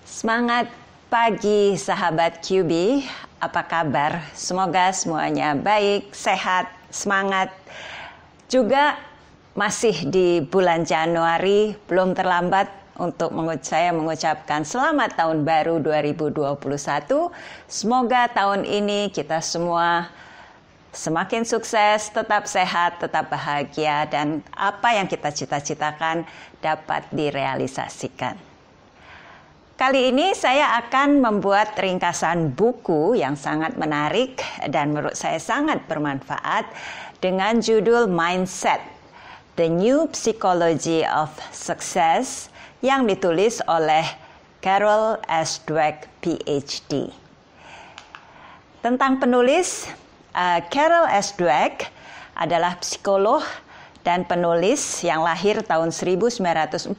Semangat pagi sahabat QB, apa kabar? Semoga semuanya baik, sehat, semangat. Juga masih di bulan Januari, belum terlambat untuk saya mengucapkan selamat tahun baru 2021. Semoga tahun ini kita semua semakin sukses, tetap sehat, tetap bahagia, dan apa yang kita cita-citakan dapat direalisasikan. Kali ini saya akan membuat ringkasan buku yang sangat menarik dan menurut saya sangat bermanfaat dengan judul Mindset, The New Psychology of Success yang ditulis oleh Carol S. Dweck, PhD. Tentang penulis, Carol S. Dweck adalah psikolog dan penulis yang lahir tahun 1946.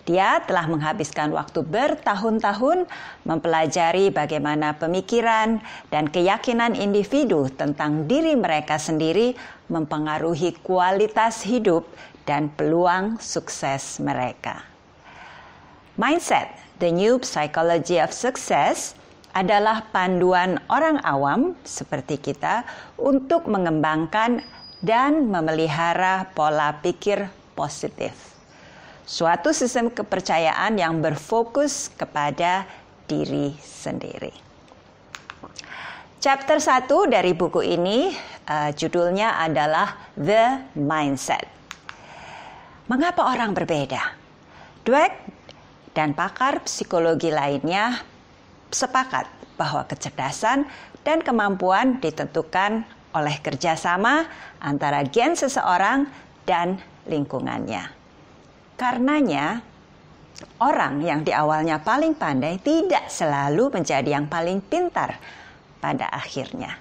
Dia telah menghabiskan waktu bertahun-tahun mempelajari bagaimana pemikiran dan keyakinan individu tentang diri mereka sendiri mempengaruhi kualitas hidup dan peluang sukses mereka. Mindset, The New Psychology of Success, adalah panduan orang awam seperti kita untuk mengembangkan dan memelihara pola pikir positif. Suatu sistem kepercayaan yang berfokus kepada diri sendiri. Chapter 1 dari buku ini judulnya adalah The Mindset. Mengapa orang berbeda? Dweck dan pakar psikologi lainnya sepakat bahwa kecerdasan dan kemampuan ditentukan oleh kerjasama antara gen seseorang dan lingkungannya. Karenanya, orang yang di awalnya paling pandai tidak selalu menjadi yang paling pintar pada akhirnya.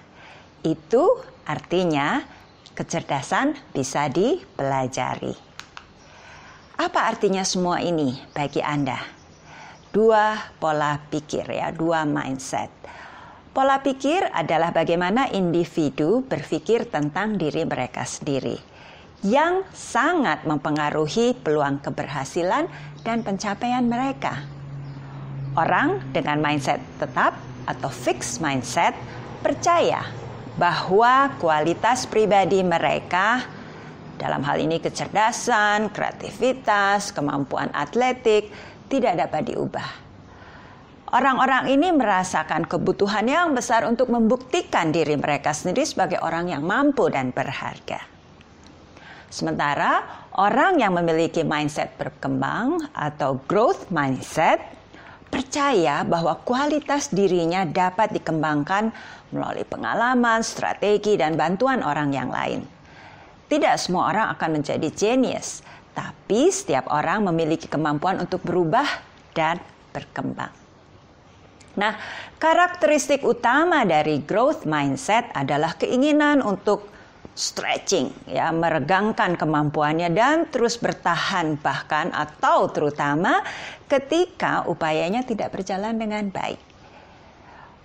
Itu artinya kecerdasan bisa dipelajari. Apa artinya semua ini bagi Anda? Dua pola pikir ya, dua mindset. Pola pikir adalah bagaimana individu berpikir tentang diri mereka sendiri, yang sangat mempengaruhi peluang keberhasilan dan pencapaian mereka. Orang dengan mindset tetap atau fixed mindset percaya bahwa kualitas pribadi mereka, dalam hal ini kecerdasan, kreativitas, kemampuan atletik, tidak dapat diubah. Orang-orang ini merasakan kebutuhan yang besar untuk membuktikan diri mereka sendiri sebagai orang yang mampu dan berharga. Sementara orang yang memiliki mindset berkembang atau growth mindset percaya bahwa kualitas dirinya dapat dikembangkan melalui pengalaman, strategi, dan bantuan orang yang lain. Tidak semua orang akan menjadi genius, tapi setiap orang memiliki kemampuan untuk berubah dan berkembang. Nah, karakteristik utama dari growth mindset adalah keinginan untuk stretching, ya, meregangkan kemampuannya dan terus bertahan bahkan atau terutama ketika upayanya tidak berjalan dengan baik.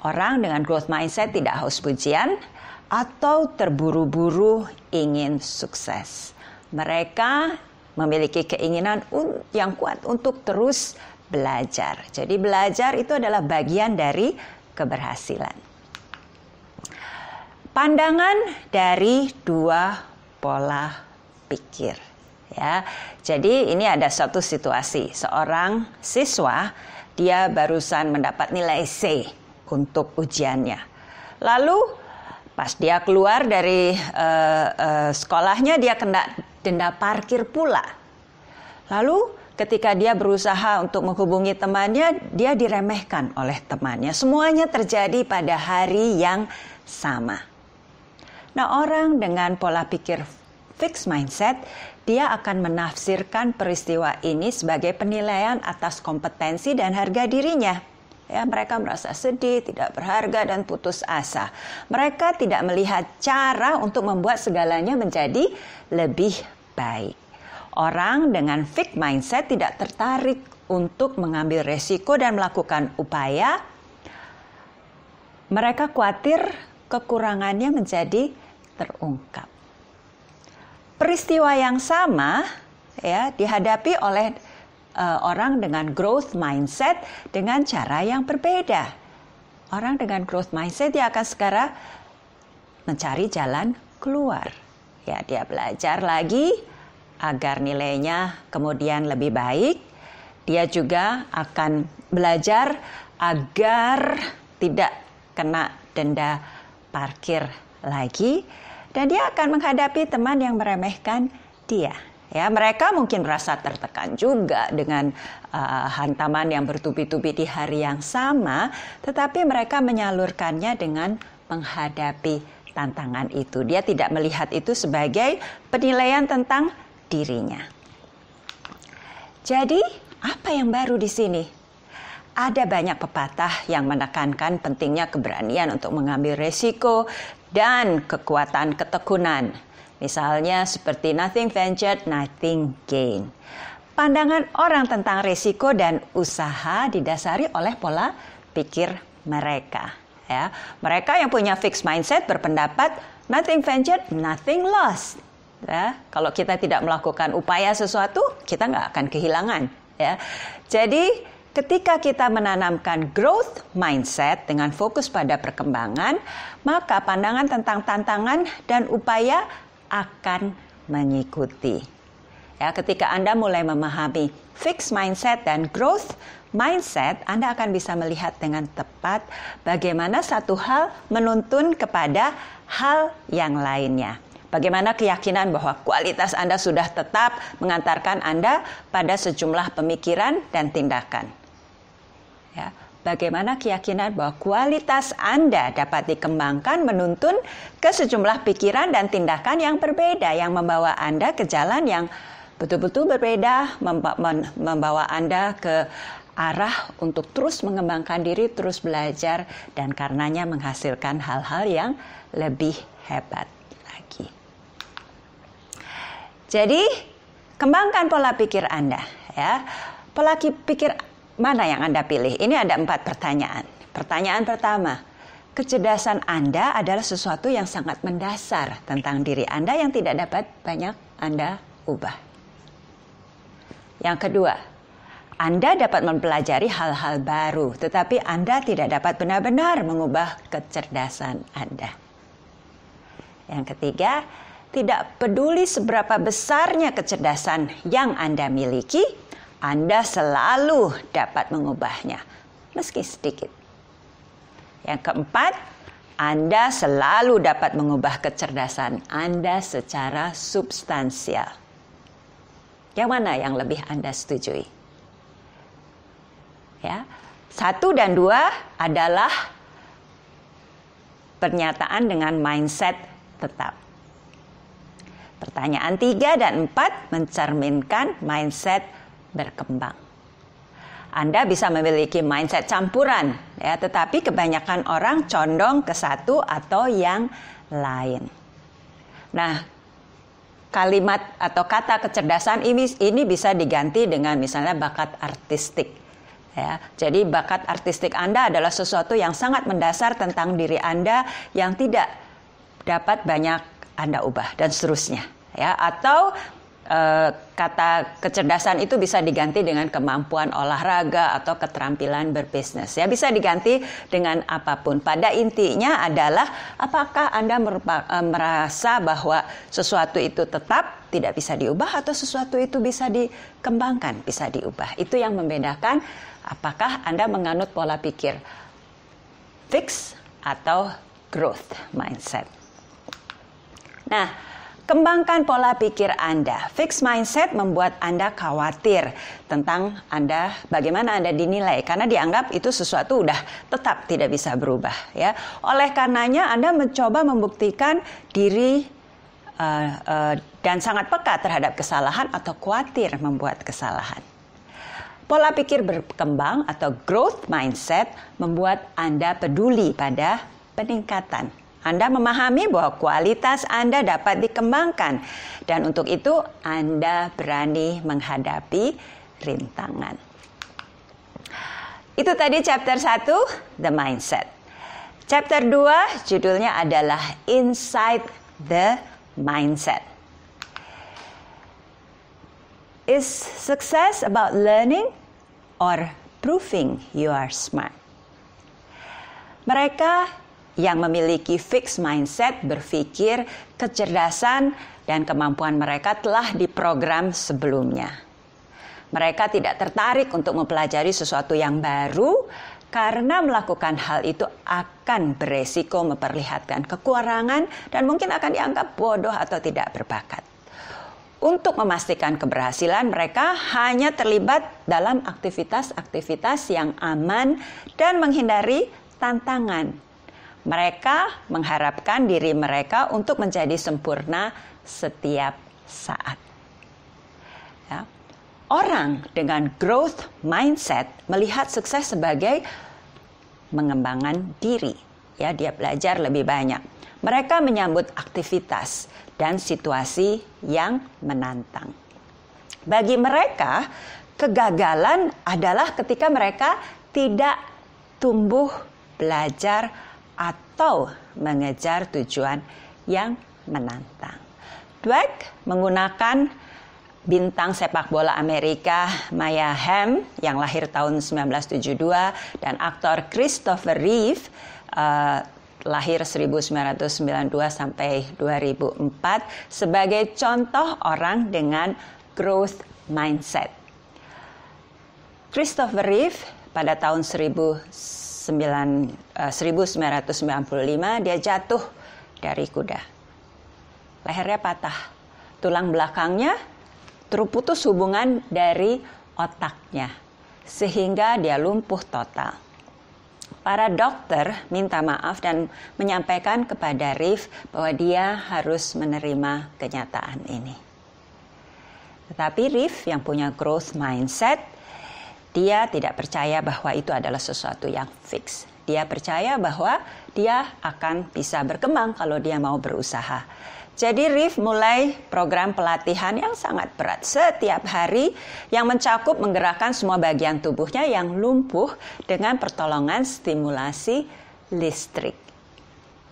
Orang dengan growth mindset tidak haus pujian atau terburu-buru ingin sukses. Mereka memiliki keinginan yang kuat untuk terus belajar. Jadi belajar itu adalah bagian dari keberhasilan. Pandangan dari dua pola pikir, ya. Jadi ini ada suatu situasi, seorang siswa dia barusan mendapat nilai C untuk ujiannya. Lalu pas dia keluar dari sekolahnya dia kena denda parkir pula. Lalu ketika dia berusaha untuk menghubungi temannya, dia diremehkan oleh temannya. Semuanya terjadi pada hari yang sama. Nah, orang dengan pola pikir fixed mindset, dia akan menafsirkan peristiwa ini sebagai penilaian atas kompetensi dan harga dirinya. Ya, mereka merasa sedih, tidak berharga, dan putus asa. Mereka tidak melihat cara untuk membuat segalanya menjadi lebih baik. Orang dengan fixed mindset tidak tertarik untuk mengambil resiko dan melakukan upaya. Mereka khawatir kekurangannya menjadi terungkap. Peristiwa yang sama ya dihadapi oleh orang dengan growth mindset dengan cara yang berbeda. Orang dengan growth mindset dia akan segera mencari jalan keluar. Ya, dia belajar lagi agar nilainya kemudian lebih baik. Dia juga akan belajar agar tidak kena denda parkir lagi. Dan dia akan menghadapi teman yang meremehkan dia. Ya, mereka mungkin merasa tertekan juga dengan hantaman yang bertubi-tubi di hari yang sama, tetapi mereka menyalurkannya dengan menghadapi tantangan itu. Dia tidak melihat itu sebagai penilaian tentang dirinya. Jadi, apa yang baru di sini? Ada banyak pepatah yang menekankan pentingnya keberanian untuk mengambil resiko dan kekuatan ketekunan. Misalnya seperti nothing ventured, nothing gained. Pandangan orang tentang risiko dan usaha didasari oleh pola pikir mereka. Ya, mereka yang punya fixed mindset berpendapat nothing ventured, nothing lost. Ya, kalau kita tidak melakukan upaya sesuatu, kita nggak akan kehilangan. Ya, jadi ketika kita menanamkan growth mindset dengan fokus pada perkembangan, maka pandangan tentang tantangan dan upaya akan mengikuti. Ya, ketika Anda mulai memahami fixed mindset dan growth mindset, Anda akan bisa melihat dengan tepat bagaimana satu hal menuntun kepada hal yang lainnya. Bagaimana keyakinan bahwa kualitas Anda sudah tetap mengantarkan Anda pada sejumlah pemikiran dan tindakan. Ya, bagaimana keyakinan bahwa kualitas Anda dapat dikembangkan menuntun ke sejumlah pikiran dan tindakan yang berbeda, yang membawa Anda ke jalan yang betul-betul berbeda, membawa Anda ke arah untuk terus mengembangkan diri, terus belajar, dan karenanya menghasilkan hal-hal yang lebih hebat lagi. Jadi, kembangkan pola pikir Anda. Ya, pola pikir mana yang Anda pilih? Ini ada 4 pertanyaan. Pertanyaan pertama, kecerdasan Anda adalah sesuatu yang sangat mendasar tentang diri Anda yang tidak dapat banyak Anda ubah. Yang kedua, Anda dapat mempelajari hal-hal baru, tetapi Anda tidak dapat benar-benar mengubah kecerdasan Anda. Yang ketiga, tidak peduli seberapa besarnya kecerdasan yang Anda miliki, Anda selalu dapat mengubahnya, meski sedikit. Yang keempat, Anda selalu dapat mengubah kecerdasan Anda secara substansial. Yang mana yang lebih Anda setujui? Ya, 1 dan 2 adalah pernyataan dengan mindset tetap. Pertanyaan 3 dan 4 mencerminkan mindset berkembang. Anda bisa memiliki mindset campuran, ya, tetapi kebanyakan orang condong ke satu atau yang lain. Nah, kalimat atau kata kecerdasan ini bisa diganti dengan misalnya bakat artistik. Ya, jadi bakat artistik Anda adalah sesuatu yang sangat mendasar tentang diri Anda yang tidak dapat banyak Anda ubah dan seterusnya. Ya, atau kata kecerdasan itu bisa diganti dengan kemampuan olahraga atau keterampilan berbisnis. Ya, bisa diganti dengan apapun. Pada intinya adalah apakah Anda merasa bahwa sesuatu itu tetap tidak bisa diubah atau sesuatu itu bisa dikembangkan, bisa diubah. Itu yang membedakan apakah Anda menganut pola pikir fix atau growth mindset. Nah, kembangkan pola pikir Anda. Fixed mindset membuat Anda khawatir tentang Anda, bagaimana Anda dinilai, karena dianggap itu sesuatu udah tetap tidak bisa berubah. Ya, oleh karenanya Anda mencoba membuktikan diri dan sangat peka terhadap kesalahan atau khawatir membuat kesalahan. Pola pikir berkembang atau growth mindset membuat Anda peduli pada peningkatan. Anda memahami bahwa kualitas Anda dapat dikembangkan dan untuk itu Anda berani menghadapi rintangan. Itu tadi chapter 1, The Mindset. Chapter 2 judulnya adalah Inside the Mindset. Is success about learning or proving you are smart? Mereka yang memiliki fixed mindset berpikir kecerdasan dan kemampuan mereka telah diprogram sebelumnya. Mereka tidak tertarik untuk mempelajari sesuatu yang baru karena melakukan hal itu akan beresiko memperlihatkan kekurangan dan mungkin akan dianggap bodoh atau tidak berbakat. Untuk memastikan keberhasilan, mereka hanya terlibat dalam aktivitas-aktivitas yang aman dan menghindari tantangan. Mereka mengharapkan diri mereka untuk menjadi sempurna setiap saat. Ya. Orang dengan growth mindset melihat sukses sebagai mengembangkan diri. Ya, dia belajar lebih banyak. Mereka menyambut aktivitas dan situasi yang menantang. Bagi mereka, kegagalan adalah ketika mereka tidak tumbuh, belajar, atau mengejar tujuan yang menantang. Dweck menggunakan bintang sepak bola Amerika Maya Hamm yang lahir tahun 1972 dan aktor Christopher Reeve lahir 1992 sampai 2004 sebagai contoh orang dengan growth mindset. Christopher Reeve pada tahun 1995 dia jatuh dari kuda. Lehernya patah, tulang belakangnya terputus hubungan dari otaknya sehingga dia lumpuh total. Para dokter minta maaf dan menyampaikan kepada Reeve bahwa dia harus menerima kenyataan ini. Tetapi Reeve yang punya growth mindset, dia tidak percaya bahwa itu adalah sesuatu yang fix. Dia percaya bahwa dia akan bisa berkembang kalau dia mau berusaha. Jadi Reeve mulai program pelatihan yang sangat berat setiap hari yang mencakup menggerakkan semua bagian tubuhnya yang lumpuh dengan pertolongan stimulasi listrik.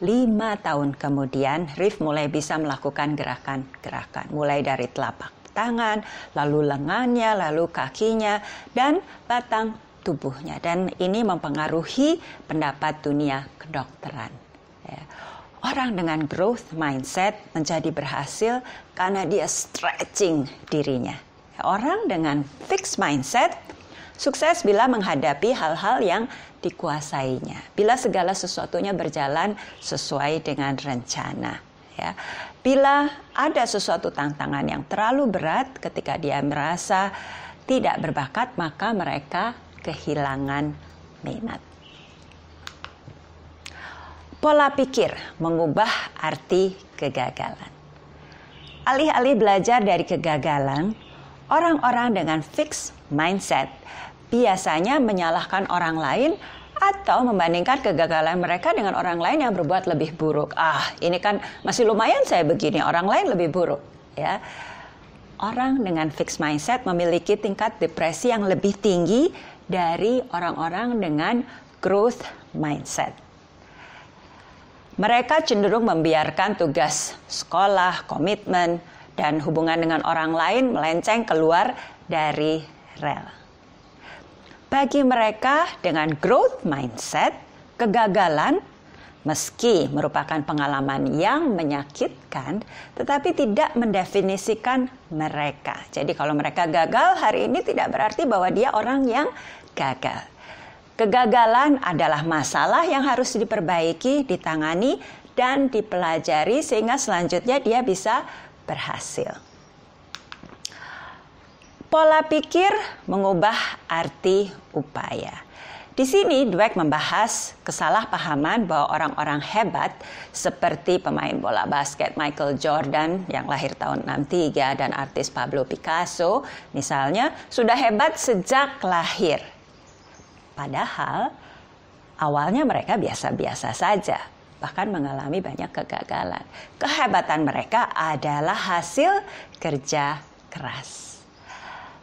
5 tahun kemudian Reeve mulai bisa melakukan gerakan-gerakan mulai dari telapak tangan, lalu lengannya, lalu kakinya, dan batang tubuhnya. Dan ini mempengaruhi pendapat dunia kedokteran. Ya. Orang dengan growth mindset menjadi berhasil karena dia stretching dirinya. Orang dengan fixed mindset sukses bila menghadapi hal-hal yang dikuasainya. Bila segala sesuatunya berjalan sesuai dengan rencana. Ya. Bila ada sesuatu tantangan yang terlalu berat ketika dia merasa tidak berbakat, maka mereka kehilangan minat. Pola pikir mengubah arti kegagalan. Alih-alih belajar dari kegagalan, orang-orang dengan fixed mindset biasanya menyalahkan orang lain atau membandingkan kegagalan mereka dengan orang lain yang berbuat lebih buruk. Ini kan masih lumayan saya begini, orang lain lebih buruk. Ya. Orang dengan fixed mindset memiliki tingkat depresi yang lebih tinggi dari orang-orang dengan growth mindset. Mereka cenderung membiarkan tugas sekolah, komitmen, dan hubungan dengan orang lain melenceng keluar dari rel. Bagi mereka dengan growth mindset, kegagalan meski merupakan pengalaman yang menyakitkan, tetapi tidak mendefinisikan mereka. Jadi kalau mereka gagal hari ini tidak berarti bahwa dia orang yang gagal. Kegagalan adalah masalah yang harus diperbaiki, ditangani, dan dipelajari sehingga selanjutnya dia bisa berhasil. Pola pikir mengubah arti upaya. Di sini Dweck membahas kesalahpahaman bahwa orang-orang hebat seperti pemain bola basket Michael Jordan yang lahir tahun 63 dan artis Pablo Picasso misalnya sudah hebat sejak lahir. Padahal awalnya mereka biasa-biasa saja, bahkan mengalami banyak kegagalan. Kehebatan mereka adalah hasil kerja keras.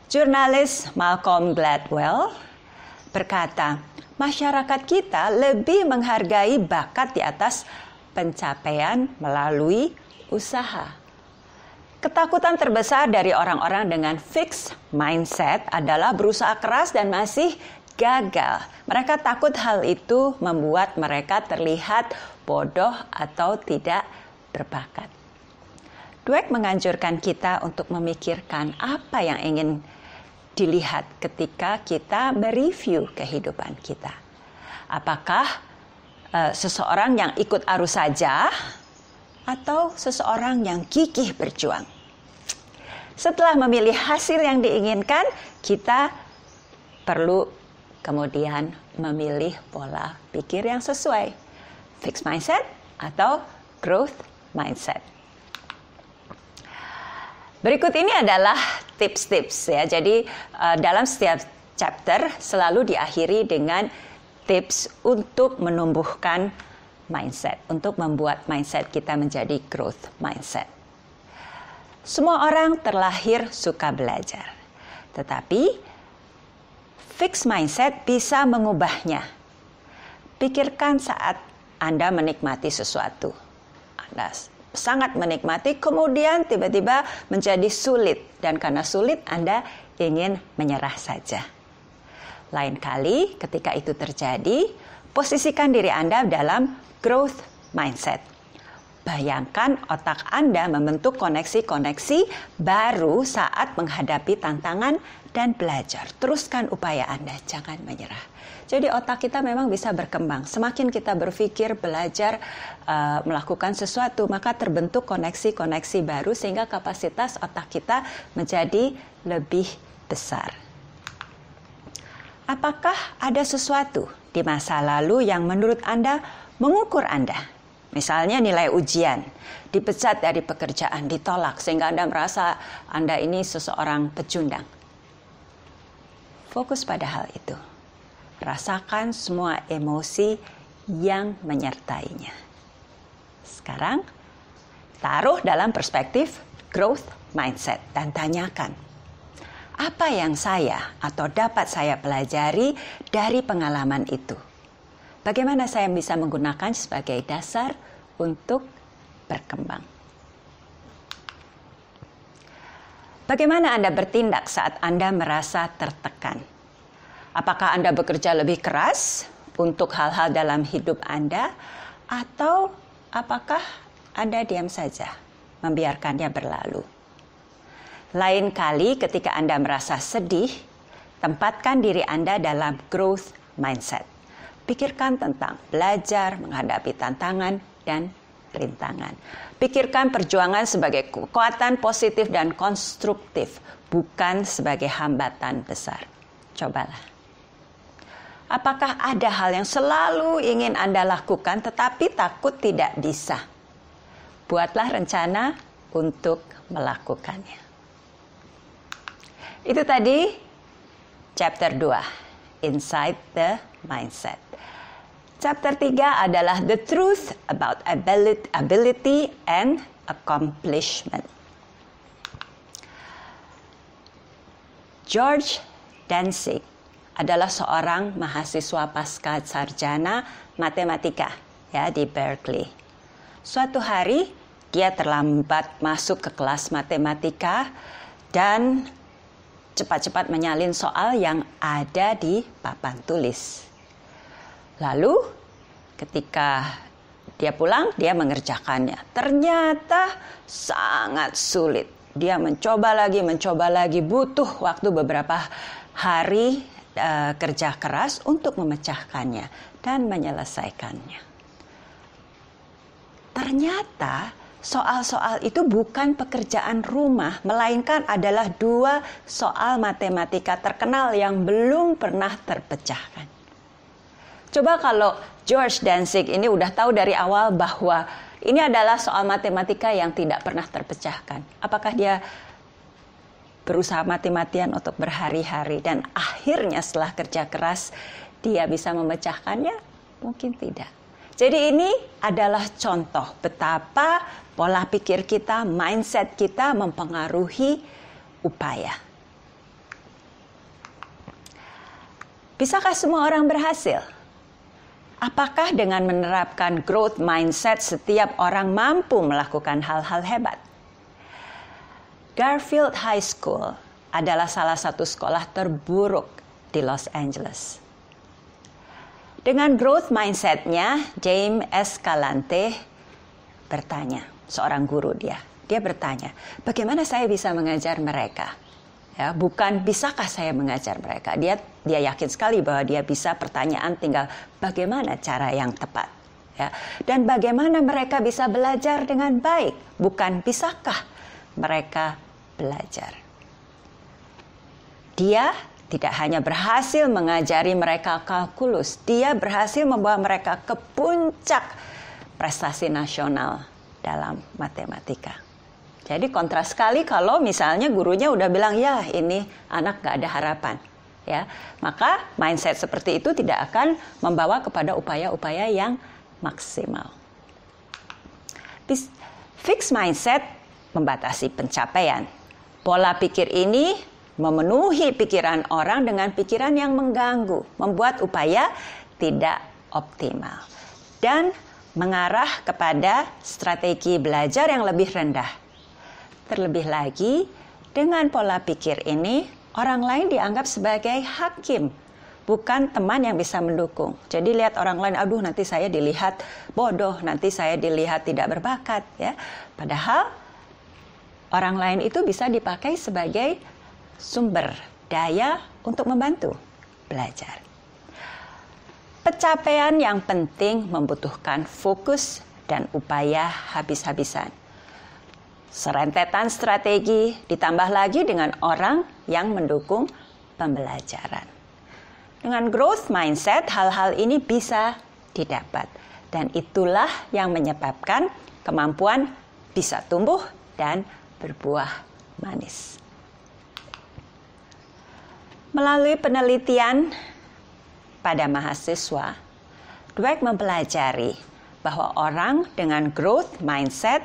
Jurnalis Malcolm Gladwell berkata, masyarakat kita lebih menghargai bakat di atas pencapaian melalui usaha. Ketakutan terbesar dari orang-orang dengan fixed mindset adalah berusaha keras dan masih gagal. Mereka takut hal itu membuat mereka terlihat bodoh atau tidak berbakat. Dweck menganjurkan kita untuk memikirkan apa yang ingin dilihat ketika kita mereview kehidupan kita. Apakah seseorang yang ikut arus saja atau seseorang yang gigih berjuang? Setelah memilih hasil yang diinginkan, kita perlu kemudian memilih pola pikir yang sesuai. Fixed mindset atau growth mindset. Berikut ini adalah tips-tips ya. Jadi dalam setiap chapter selalu diakhiri dengan tips untuk menumbuhkan mindset, untuk membuat mindset kita menjadi growth mindset. Semua orang terlahir suka belajar, tetapi fixed mindset bisa mengubahnya. Pikirkan saat Anda menikmati sesuatu. Anda sangat menikmati, kemudian tiba-tiba menjadi sulit. Dan karena sulit, Anda ingin menyerah saja. Lain kali ketika itu terjadi, posisikan diri Anda dalam growth mindset. Bayangkan otak Anda membentuk koneksi-koneksi baru saat menghadapi tantangan dan belajar. Teruskan upaya Anda, jangan menyerah. Jadi otak kita memang bisa berkembang. Semakin kita berpikir, belajar, melakukan sesuatu, maka terbentuk koneksi-koneksi baru sehingga kapasitas otak kita menjadi lebih besar. Apakah ada sesuatu di masa lalu yang menurut Anda mengukur Anda? Misalnya nilai ujian, dipecat dari pekerjaan, ditolak sehingga Anda merasa Anda ini seseorang pecundang. Fokus pada hal itu. Rasakan semua emosi yang menyertainya. Sekarang, taruh dalam perspektif growth mindset dan tanyakan, apa yang saya atau dapat saya pelajari dari pengalaman itu? Bagaimana saya bisa menggunakan sebagai dasar untuk berkembang? Bagaimana Anda bertindak saat Anda merasa tertekan? Apakah Anda bekerja lebih keras untuk hal-hal dalam hidup Anda? Atau apakah Anda diam saja, membiarkannya berlalu? Lain kali ketika Anda merasa sedih, tempatkan diri Anda dalam growth mindset. Pikirkan tentang belajar, menghadapi tantangan, dan rintangan. Pikirkan perjuangan sebagai kekuatan positif dan konstruktif, bukan sebagai hambatan besar. Cobalah. Apakah ada hal yang selalu ingin Anda lakukan tetapi takut tidak bisa? Buatlah rencana untuk melakukannya. Itu tadi chapter 2, Inside the Mindset. Chapter 3 adalah The Truth about Ability and Accomplishment. George Danzig adalah seorang mahasiswa pasca sarjana matematika ya di Berkeley. Suatu hari dia terlambat masuk ke kelas matematika dan cepat-cepat menyalin soal yang ada di papan tulis. Lalu ketika dia pulang, dia mengerjakannya. Ternyata sangat sulit. Dia mencoba lagi, butuh waktu beberapa hari kerja keras untuk memecahkannya dan menyelesaikannya. Ternyata soal-soal itu bukan pekerjaan rumah, melainkan adalah 2 soal matematika terkenal yang belum pernah terpecahkan. Coba kalau George Danzig ini udah tahu dari awal bahwa ini adalah soal matematika yang tidak pernah terpecahkan. Apakah dia berusaha mati-matian untuk berhari-hari dan akhirnya setelah kerja keras dia bisa memecahkannya? Mungkin tidak. Jadi ini adalah contoh betapa pola pikir kita, mindset kita mempengaruhi upaya. Bisakah semua orang berhasil? Apakah dengan menerapkan growth mindset setiap orang mampu melakukan hal-hal hebat? Garfield High School adalah salah satu sekolah terburuk di Los Angeles. Dengan growth mindset-nya, James Escalante bertanya, seorang guru dia bertanya, bagaimana saya bisa mengajar mereka? Ya, bukan bisakah saya mengajar mereka? Dia yakin sekali bahwa dia bisa, pertanyaan tinggal bagaimana cara yang tepat. Ya, dan bagaimana mereka bisa belajar dengan baik, bukan bisakah mereka belajar. Dia tidak hanya berhasil mengajari mereka kalkulus, dia berhasil membawa mereka ke puncak prestasi nasional dalam matematika. Jadi kontras sekali kalau misalnya gurunya udah bilang, ya ini anak gak ada harapan. Ya, maka mindset seperti itu tidak akan membawa kepada upaya-upaya yang maksimal. Fixed mindset membatasi pencapaian. Pola pikir ini memenuhi pikiran orang dengan pikiran yang mengganggu, membuat upaya tidak optimal, dan mengarah kepada strategi belajar yang lebih rendah. Terlebih lagi, dengan pola pikir ini, orang lain dianggap sebagai hakim, bukan teman yang bisa mendukung. Jadi lihat orang lain, aduh nanti saya dilihat bodoh, nanti saya dilihat tidak berbakat. Ya. Padahal orang lain itu bisa dipakai sebagai sumber daya untuk membantu belajar. Pencapaian yang penting membutuhkan fokus dan upaya habis-habisan. Serentetan strategi ditambah lagi dengan orang yang mendukung pembelajaran. Dengan growth mindset, hal-hal ini bisa didapat. Dan itulah yang menyebabkan kemampuan bisa tumbuh dan berbuah manis. Melalui penelitian pada mahasiswa, Dweck mempelajari bahwa orang dengan growth mindset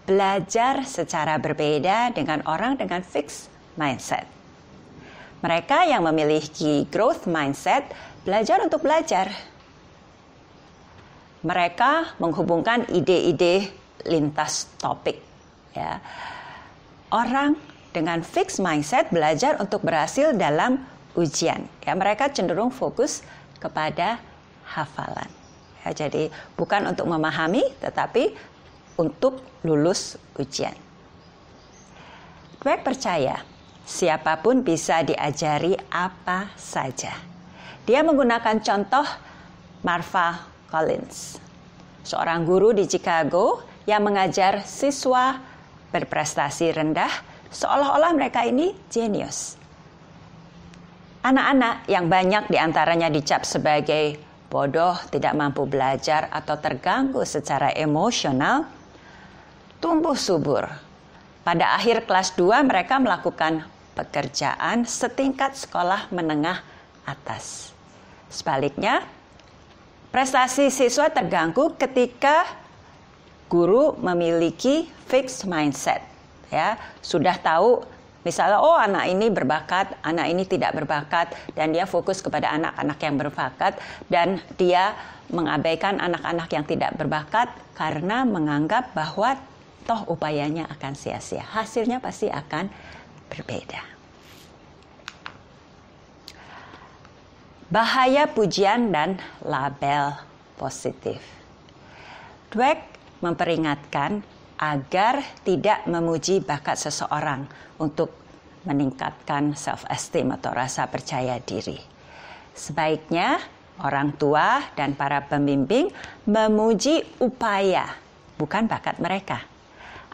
belajar secara berbeda dengan orang dengan fixed mindset. Mereka yang memiliki growth mindset belajar untuk belajar. Mereka menghubungkan ide-ide lintas topik. Ya. Orang dengan fixed mindset belajar untuk berhasil dalam ujian. Ya, mereka cenderung fokus kepada hafalan. Ya, jadi bukan untuk memahami, tetapi untuk lulus ujian. Dweck percaya siapapun bisa diajari apa saja. Dia menggunakan contoh Marva Collins, seorang guru di Chicago yang mengajar siswa berprestasi rendah seolah-olah mereka ini jenius. Anak-anak yang banyak diantaranya dicap sebagai bodoh, tidak mampu belajar, atau terganggu secara emosional, tumbuh subur. Pada akhir kelas 2 mereka melakukan pekerjaan setingkat sekolah menengah atas. Sebaliknya, prestasi siswa terganggu ketika guru memiliki fixed mindset. Ya, sudah tahu misalnya, oh anak ini berbakat, anak ini tidak berbakat, dan dia fokus kepada anak-anak yang berbakat, dan dia mengabaikan anak-anak yang tidak berbakat karena menganggap bahwa toh upayanya akan sia-sia. Hasilnya pasti akan berbeda. Bahaya pujian dan label positif. Dweck memperingatkan agar tidak memuji bakat seseorang untuk meningkatkan self-esteem atau rasa percaya diri. Sebaiknya orang tua dan para pembimbing memuji upaya, bukan bakat mereka.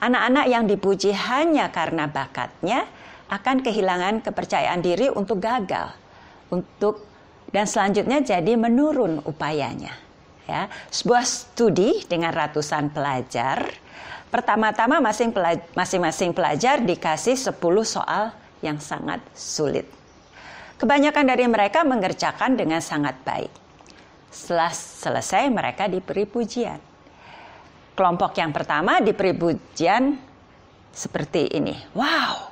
Anak-anak yang dipuji hanya karena bakatnya akan kehilangan kepercayaan diri untuk gagal, dan selanjutnya jadi menurun upayanya. Ya, sebuah studi dengan ratusan pelajar, pertama-tama masing-masing pelajar dikasih 10 soal yang sangat sulit. Kebanyakan dari mereka mengerjakan dengan sangat baik. Setelah selesai mereka diberi pujian. Kelompok yang pertama diberi pujian seperti ini. Wow,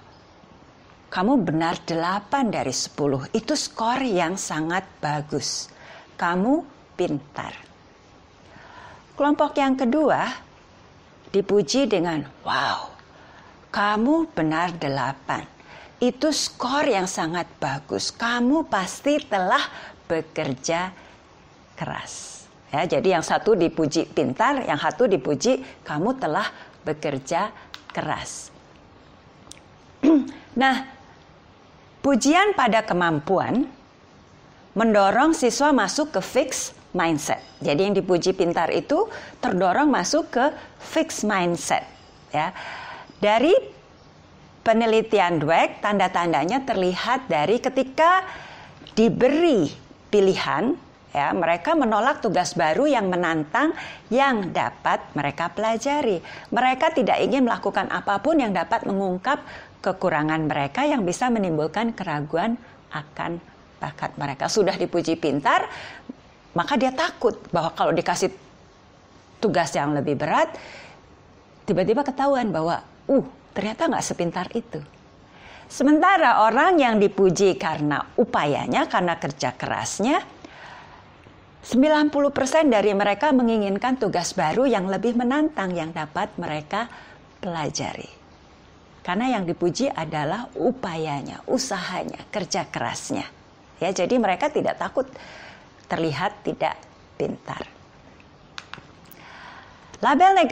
kamu benar 8 dari 10. Itu skor yang sangat bagus. Kamu pintar. Kelompok yang kedua dipuji dengan, wow, kamu benar 8. Itu skor yang sangat bagus. Kamu pasti telah bekerja keras. Ya, jadi yang satu dipuji pintar, yang satu dipuji kamu telah bekerja keras. Nah, pujian pada kemampuan mendorong siswa masuk ke fixed mindset. Jadi yang dipuji pintar itu terdorong masuk ke fixed mindset. Ya. Dari penelitian Dweck, tanda-tandanya terlihat dari ketika diberi pilihan, ya, mereka menolak tugas baru yang menantang yang dapat mereka pelajari. Mereka tidak ingin melakukan apapun yang dapat mengungkap kekurangan mereka yang bisa menimbulkan keraguan akan bakat mereka. Sudah dipuji pintar, maka dia takut bahwa kalau dikasih tugas yang lebih berat, tiba-tiba ketahuan bahwa ternyata nggak sepintar itu. Sementara orang yang dipuji karena upayanya, karena kerja kerasnya, 90% dari mereka menginginkan tugas baru yang lebih menantang yang dapat mereka pelajari. Karena yang dipuji adalah upayanya, usahanya, kerja kerasnya. Ya, jadi mereka tidak takut terlihat tidak pintar.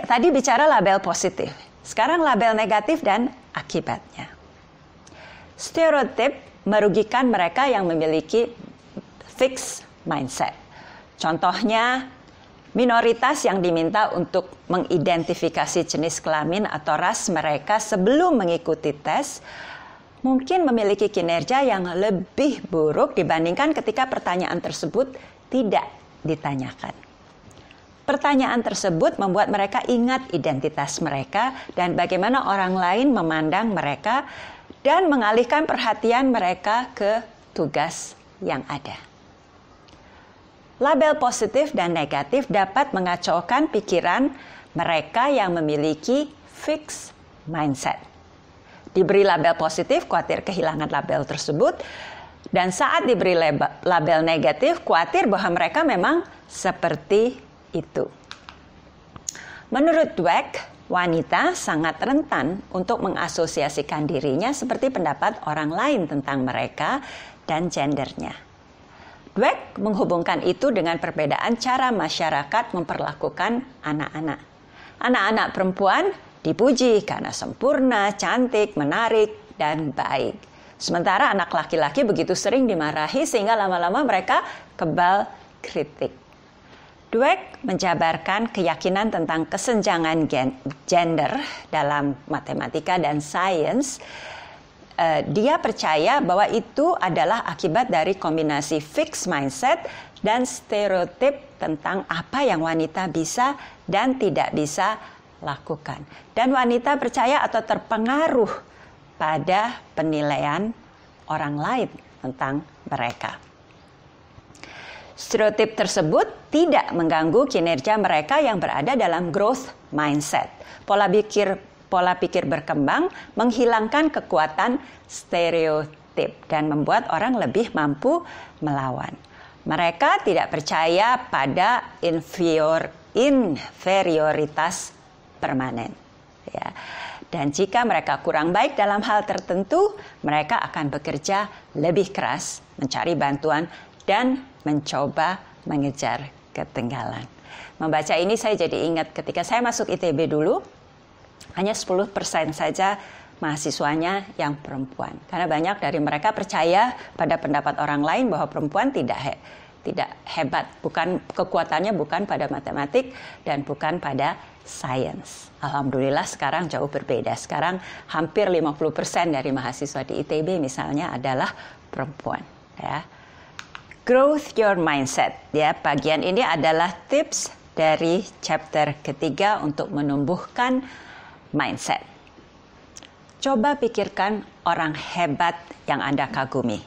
Tadi bicara label positif. Sekarang label negatif dan akibatnya. Stereotip merugikan mereka yang memiliki fixed mindset. Contohnya, minoritas yang diminta untuk mengidentifikasi jenis kelamin atau ras mereka sebelum mengikuti tes mungkin memiliki kinerja yang lebih buruk dibandingkan ketika pertanyaan tersebut tidak ditanyakan. Pertanyaan tersebut membuat mereka ingat identitas mereka dan bagaimana orang lain memandang mereka dan mengalihkan perhatian mereka ke tugas yang ada. Label positif dan negatif dapat mengacaukan pikiran mereka yang memiliki fixed mindset. Diberi label positif, khawatir kehilangan label tersebut, dan saat diberi label negatif, khawatir bahwa mereka memang seperti itu. Menurut Dweck, wanita sangat rentan untuk mengasosiasikan dirinya seperti pendapat orang lain tentang mereka dan gendernya. Dweck menghubungkan itu dengan perbedaan cara masyarakat memperlakukan anak-anak. Anak-anak perempuan dipuji karena sempurna, cantik, menarik, dan baik. Sementara anak laki-laki begitu sering dimarahi sehingga lama-lama mereka kebal kritik. Dweck menjabarkan keyakinan tentang kesenjangan gender dalam matematika dan sains. Dia percaya bahwa itu adalah akibat dari kombinasi fixed mindset dan stereotip tentang apa yang wanita bisa dan tidak bisa lakukan. Dan wanita percaya atau terpengaruh pada penilaian orang lain tentang mereka. Stereotip tersebut tidak mengganggu kinerja mereka yang berada dalam growth mindset. Pola pikir berkembang menghilangkan kekuatan stereotip dan membuat orang lebih mampu melawan. Mereka tidak percaya pada inferioritas permanen. Ya. Dan jika mereka kurang baik dalam hal tertentu, mereka akan bekerja lebih keras, mencari bantuan, dan mencoba mengejar ketinggalan. Membaca ini saya jadi ingat ketika saya masuk ITB dulu, hanya 10% saja mahasiswanya yang perempuan. Karena banyak dari mereka percaya pada pendapat orang lain bahwa perempuan tidak hebat. Kekuatannya bukan pada matematik dan bukan pada sains. Alhamdulillah sekarang jauh berbeda. Sekarang hampir 50% dari mahasiswa di ITB misalnya adalah perempuan. Ya. Growth your mindset. Ya, bagian ini adalah tips dari chapter ketiga untuk menumbuhkan mindset. Coba pikirkan orang hebat yang Anda kagumi.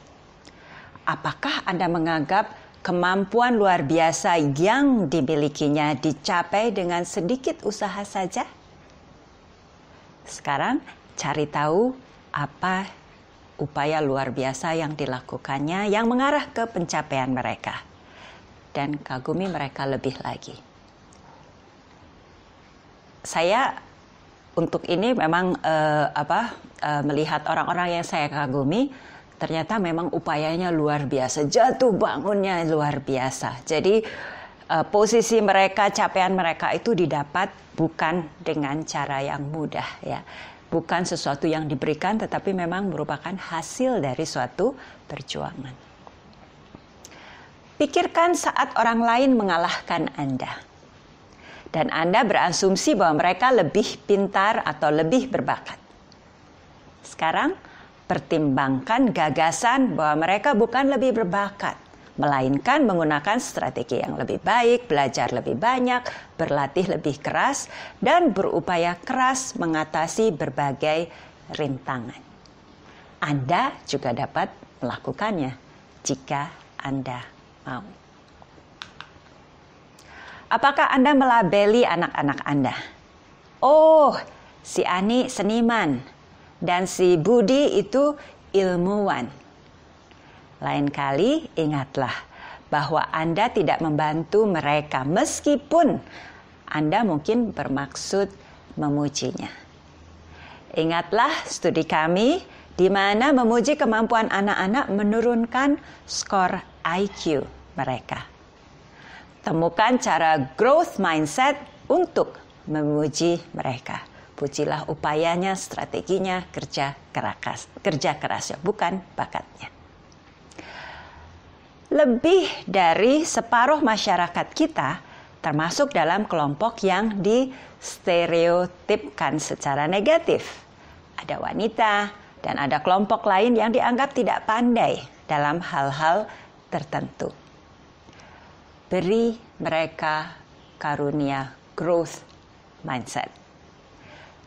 Apakah Anda menganggap kemampuan luar biasa yang dimilikinya dicapai dengan sedikit usaha saja? Sekarang cari tahu apa upaya luar biasa yang dilakukannya yang mengarah ke pencapaian mereka. Dan kagumi mereka lebih lagi. Saya untuk ini memang melihat orang-orang yang saya kagumi, ternyata memang upayanya luar biasa, jatuh bangunnya luar biasa. Jadi posisi mereka, capaian mereka itu didapat bukan dengan cara yang mudah, ya. Bukan sesuatu yang diberikan, tetapi memang merupakan hasil dari suatu perjuangan. Pikirkan saat orang lain mengalahkan Anda. Dan Anda berasumsi bahwa mereka lebih pintar atau lebih berbakat. Sekarang, pertimbangkan gagasan bahwa mereka bukan lebih berbakat, melainkan menggunakan strategi yang lebih baik, belajar lebih banyak, berlatih lebih keras, dan berupaya keras mengatasi berbagai rintangan. Anda juga dapat melakukannya jika Anda mau. Apakah Anda melabeli anak-anak Anda? Oh, si Ani seniman, dan si Budi itu ilmuwan. Lain kali ingatlah bahwa Anda tidak membantu mereka meskipun Anda mungkin bermaksud memujinya. Ingatlah studi kami di mana memuji kemampuan anak-anak menurunkan skor IQ mereka. Temukan cara growth mindset untuk memuji mereka. Pujilah upayanya, strateginya, kerja kerasnya, bukan bakatnya. Lebih dari separuh masyarakat kita termasuk dalam kelompok yang distereotipkan secara negatif. Ada wanita dan ada kelompok lain yang dianggap tidak pandai dalam hal-hal tertentu. Beri mereka karunia growth mindset.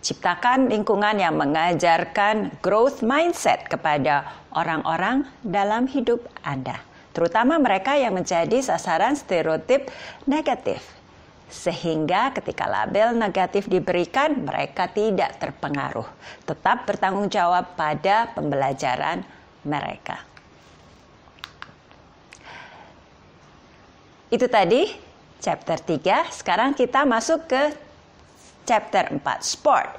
Ciptakan lingkungan yang mengajarkan growth mindset kepada orang-orang dalam hidup Anda, terutama mereka yang menjadi sasaran stereotip negatif. Sehingga ketika label negatif diberikan, mereka tidak terpengaruh. Tetap bertanggung jawab pada pembelajaran mereka. Itu tadi chapter 3. Sekarang kita masuk ke chapter 4, sport.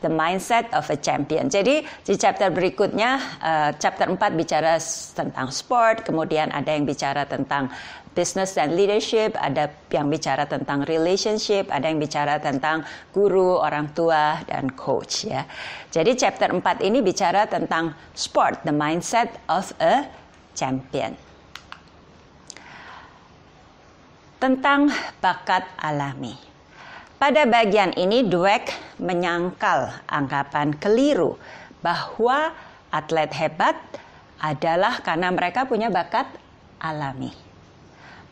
The mindset of a champion. Jadi di chapter berikutnya, chapter 4 bicara tentang sport, kemudian ada yang bicara tentang business dan leadership, ada yang bicara tentang relationship, ada yang bicara tentang guru, orang tua, dan coach, ya. Jadi chapter 4 ini bicara tentang sport, the mindset of a champion. Tentang bakat alami. Pada bagian ini, Dweck menyangkal anggapan keliru bahwa atlet hebat adalah karena mereka punya bakat alami.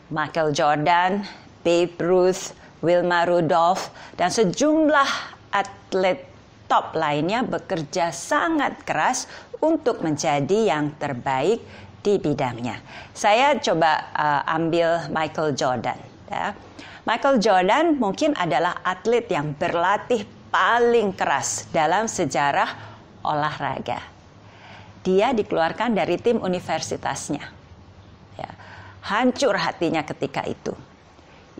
Michael Jordan, Babe Ruth, Wilma Rudolph, dan sejumlah atlet top lainnya bekerja sangat keras untuk menjadi yang terbaik di bidangnya. Saya coba ambil Michael Jordan, ya. Michael Jordan mungkin adalah atlet yang berlatih paling keras dalam sejarah olahraga. Dia dikeluarkan dari tim universitasnya. Ya, hancur hatinya ketika itu.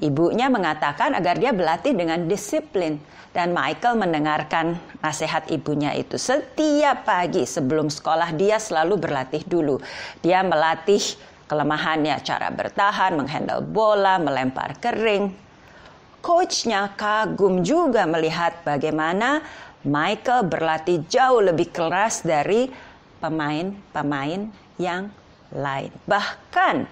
Ibunya mengatakan agar dia berlatih dengan disiplin. Dan Michael mendengarkan nasihat ibunya itu. Setiap pagi sebelum sekolah dia selalu berlatih dulu. Dia melatih kelemahannya, cara bertahan, menghandle bola, melempar kering. Coachnya kagum juga melihat bagaimana Michael berlatih jauh lebih keras dari pemain-pemain yang lain. Bahkan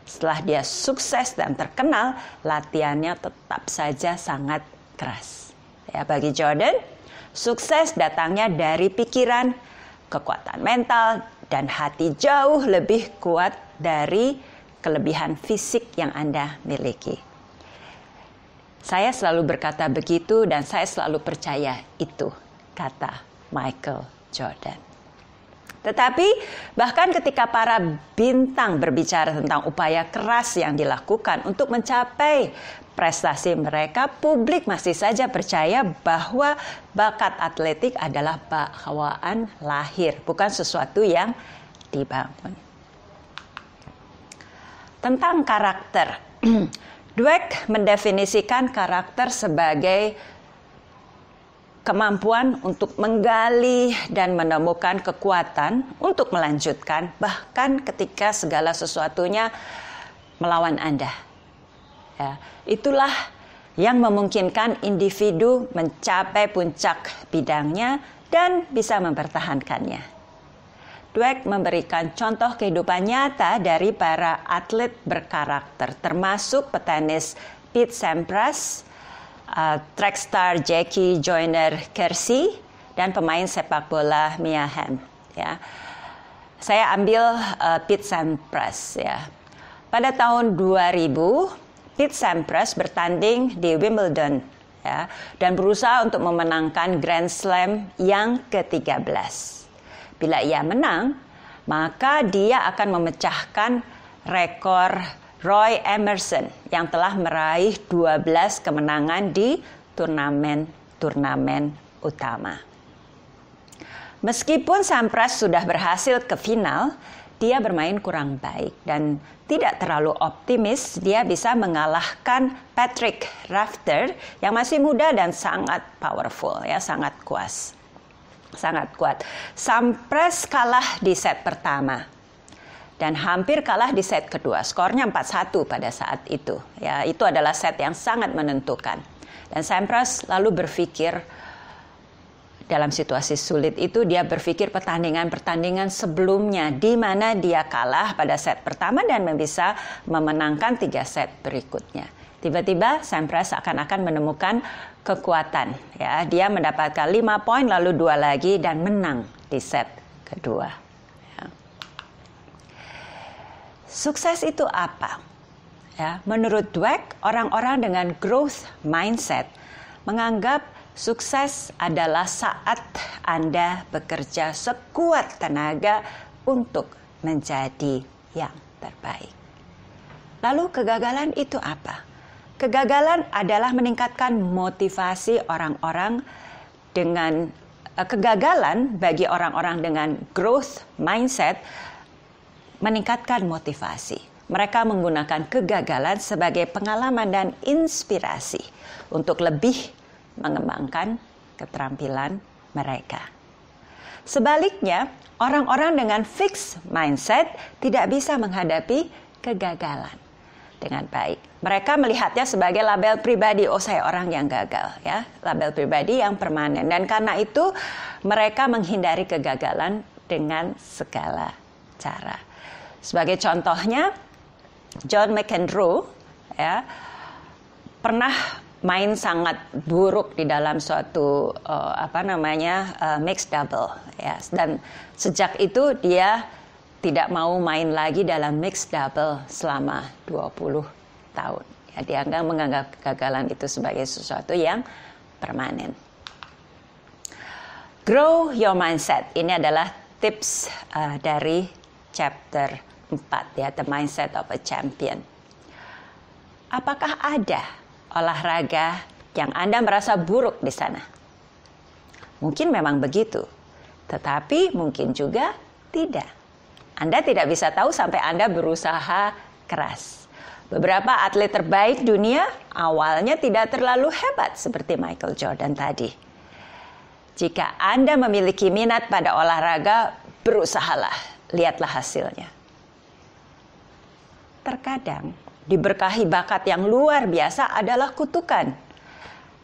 setelah dia sukses dan terkenal, latihannya tetap saja sangat keras. Ya, bagi Jordan, sukses datangnya dari pikiran, kekuatan mental, dan hati jauh lebih kuat dari kelebihan fisik yang Anda miliki. Saya selalu berkata begitu dan saya selalu percaya itu, kata Michael Jordan. Tetapi bahkan ketika para bintang berbicara tentang upaya keras yang dilakukan untuk mencapai prestasi mereka, publik masih saja percaya bahwa bakat atletik adalah bawaan lahir, bukan sesuatu yang dibangun. Tentang karakter, Dweck mendefinisikan karakter sebagai kemampuan untuk menggali dan menemukan kekuatan untuk melanjutkan, bahkan ketika segala sesuatunya melawan Anda. Ya, itulah yang memungkinkan individu mencapai puncak bidangnya dan bisa mempertahankannya. Dweck memberikan contoh kehidupan nyata dari para atlet berkarakter, termasuk petenis Pete Sampras, track star Jackie Joyner-Kersee, dan pemain sepak bola Mia Hamm. Ya. Saya ambil Pete Sampras. Ya. Pada tahun 2000, Pete Sampras bertanding di Wimbledon, ya, dan berusaha untuk memenangkan Grand Slam yang ke-13. Bila ia menang, maka dia akan memecahkan rekor Roy Emerson yang telah meraih 12 kemenangan di turnamen utama. Meskipun Sampras sudah berhasil ke final, dia bermain kurang baik dan tidak terlalu optimis dia bisa mengalahkan Patrick Rafter yang masih muda dan sangat powerful, ya, sangat kuat. Sampras kalah di set pertama dan hampir kalah di set kedua. Skornya 4-1 pada saat itu. Ya, itu adalah set yang sangat menentukan. Dan Sampras lalu berpikir dalam situasi sulit itu, dia berpikir pertandingan sebelumnya di mana dia kalah pada set pertama dan bisa memenangkan 3 set berikutnya. Tiba-tiba Sampras akan menemukan kekuatan. Ya, dia mendapatkan 5 poin lalu 2 lagi dan menang di set kedua. Sukses itu apa? Ya, menurut Dweck, orang-orang dengan growth mindset menganggap sukses adalah saat Anda bekerja sekuat tenaga untuk menjadi yang terbaik. Lalu kegagalan itu apa? Kegagalan adalah meningkatkan motivasi orang-orang dengan kegagalan bagi orang-orang dengan growth mindset meningkatkan motivasi. Mereka menggunakan kegagalan sebagai pengalaman dan inspirasi untuk lebih mengembangkan keterampilan mereka. Sebaliknya, orang-orang dengan fixed mindset tidak bisa menghadapi kegagalan dengan baik. Mereka melihatnya sebagai label pribadi, oh saya orang yang gagal, ya, label pribadi yang permanen. Dan karena itu mereka menghindari kegagalan dengan segala cara. Sebagai contohnya, John McEnroe, ya, pernah main sangat buruk di dalam suatu mixed double, ya. Dan sejak itu dia tidak mau main lagi dalam mixed double selama 20 tahun. Ya, dia menganggap kegagalan itu sebagai sesuatu yang permanen. Grow your mindset. Ini adalah tips dari chapter 4, ya, The Mindset of a Champion. Apakah ada olahraga yang Anda merasa buruk di sana? Mungkin memang begitu, tetapi mungkin juga tidak. Anda tidak bisa tahu sampai Anda berusaha keras. Beberapa atlet terbaik dunia awalnya tidak terlalu hebat seperti Michael Jordan tadi. Jika Anda memiliki minat pada olahraga, berusahalah, lihatlah hasilnya. Terkadang diberkahi bakat yang luar biasa adalah kutukan.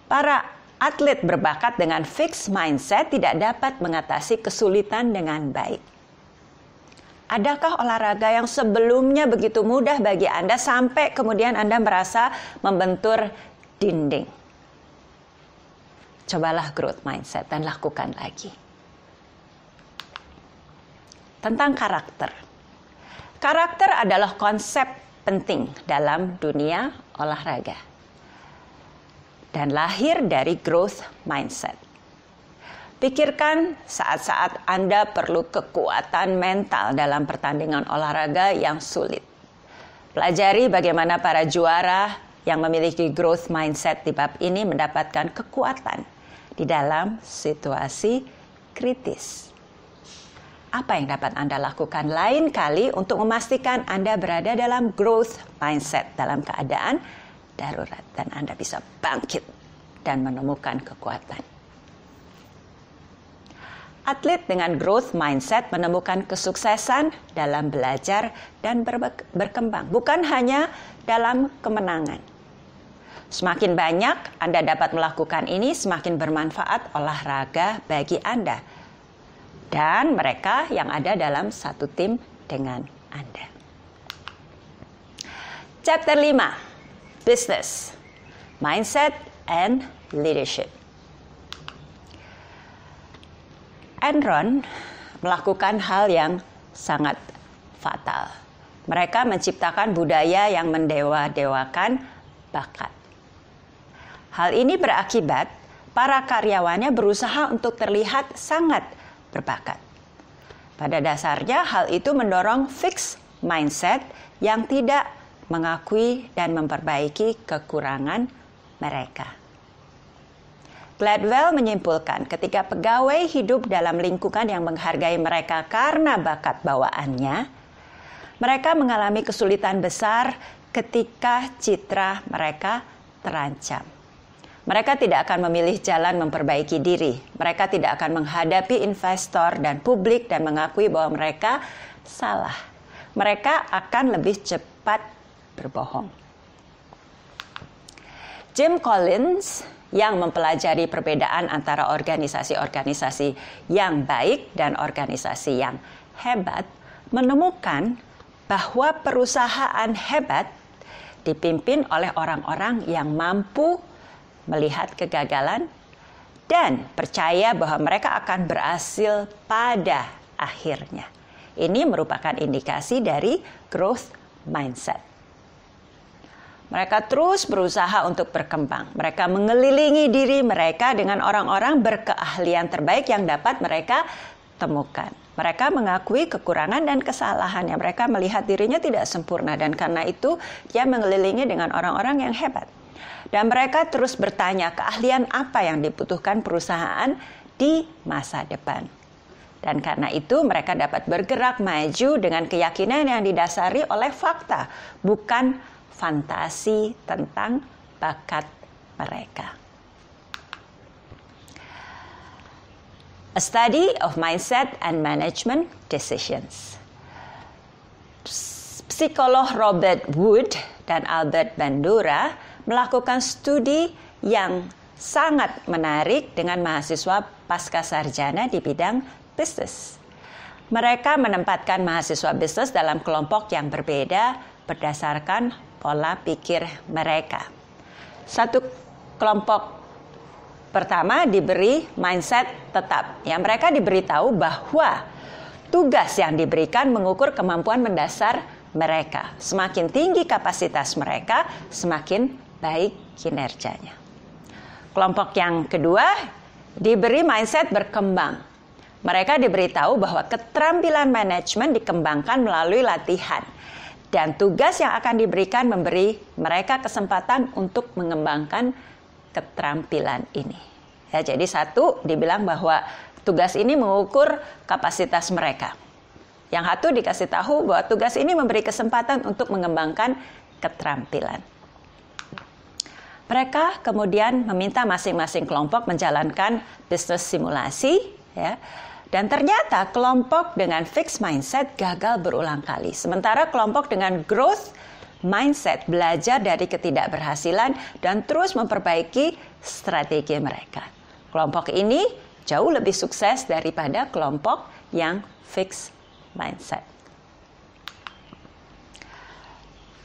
Para atlet berbakat dengan fixed mindset tidak dapat mengatasi kesulitan dengan baik. Adakah olahraga yang sebelumnya begitu mudah bagi Anda sampai kemudian Anda merasa membentur dinding? Cobalah growth mindset dan lakukan lagi. Tentang karakter. Karakter adalah konsep penting dalam dunia olahraga dan lahir dari growth mindset. Pikirkan saat-saat Anda perlu kekuatan mental dalam pertandingan olahraga yang sulit. Pelajari bagaimana para juara yang memiliki growth mindset di bab ini mendapatkan kekuatan di dalam situasi kritis. Apa yang dapat Anda lakukan lain kali untuk memastikan Anda berada dalam growth mindset dalam keadaan darurat dan Anda bisa bangkit dan menemukan kekuatan? Atlet dengan growth mindset menemukan kesuksesan dalam belajar dan berkembang, bukan hanya dalam kemenangan. Semakin banyak Anda dapat melakukan ini, semakin bermanfaat olahraga bagi Anda dan mereka yang ada dalam satu tim dengan Anda. Chapter 5, Business, Mindset and Leadership. Enron melakukan hal yang sangat fatal. Mereka menciptakan budaya yang mendewa-dewakan bakat. Hal ini berakibat para karyawannya berusaha untuk terlihat sangat berbakat. Pada dasarnya hal itu mendorong fixed mindset yang tidak mengakui dan memperbaiki kekurangan mereka. Gladwell menyimpulkan ketika pegawai hidup dalam lingkungan yang menghargai mereka karena bakat bawaannya, mereka mengalami kesulitan besar ketika citra mereka terancam. Mereka tidak akan memilih jalan memperbaiki diri. Mereka tidak akan menghadapi investor dan publik dan mengakui bahwa mereka salah. Mereka akan lebih cepat berbohong. Jim Collins yang mempelajari perbedaan antara organisasi-organisasi yang baik dan organisasi yang hebat, menemukan bahwa perusahaan hebat dipimpin oleh orang-orang yang mampu melihat kegagalan dan percaya bahwa mereka akan berhasil pada akhirnya. Ini merupakan indikasi dari growth mindset. Mereka terus berusaha untuk berkembang. Mereka mengelilingi diri mereka dengan orang-orang berkeahlian terbaik yang dapat mereka temukan. Mereka mengakui kekurangan dan kesalahannya. Mereka melihat dirinya tidak sempurna dan karena itu dia mengelilingi dengan orang-orang yang hebat. Dan mereka terus bertanya keahlian apa yang dibutuhkan perusahaan di masa depan. Dan karena itu mereka dapat bergerak maju dengan keyakinan yang didasari oleh fakta, bukan fantasi tentang bakat mereka. A study of mindset and management decisions. Psikolog Robert Wood dan Albert Bandura melakukan studi yang sangat menarik dengan mahasiswa pascasarjana di bidang bisnis. Mereka menempatkan mahasiswa bisnis dalam kelompok yang berbeda berdasarkan pola pikir mereka. Satu kelompok pertama diberi mindset tetap. Ya, mereka diberitahu bahwa tugas yang diberikan mengukur kemampuan mendasar mereka. Semakin tinggi kapasitas mereka, semakin baik kinerjanya. Kelompok yang kedua diberi mindset berkembang. Mereka diberitahu bahwa keterampilan manajemen dikembangkan melalui latihan. Dan tugas yang akan diberikan memberi mereka kesempatan untuk mengembangkan keterampilan ini. Ya, jadi satu dibilang bahwa tugas ini mengukur kapasitas mereka. Yang satu dikasih tahu bahwa tugas ini memberi kesempatan untuk mengembangkan keterampilan. Mereka kemudian meminta masing-masing kelompok menjalankan bisnis simulasi, ya. Dan ternyata kelompok dengan fixed mindset gagal berulang kali. Sementara kelompok dengan growth mindset belajar dari ketidakberhasilan dan terus memperbaiki strategi mereka. Kelompok ini jauh lebih sukses daripada kelompok yang fixed mindset.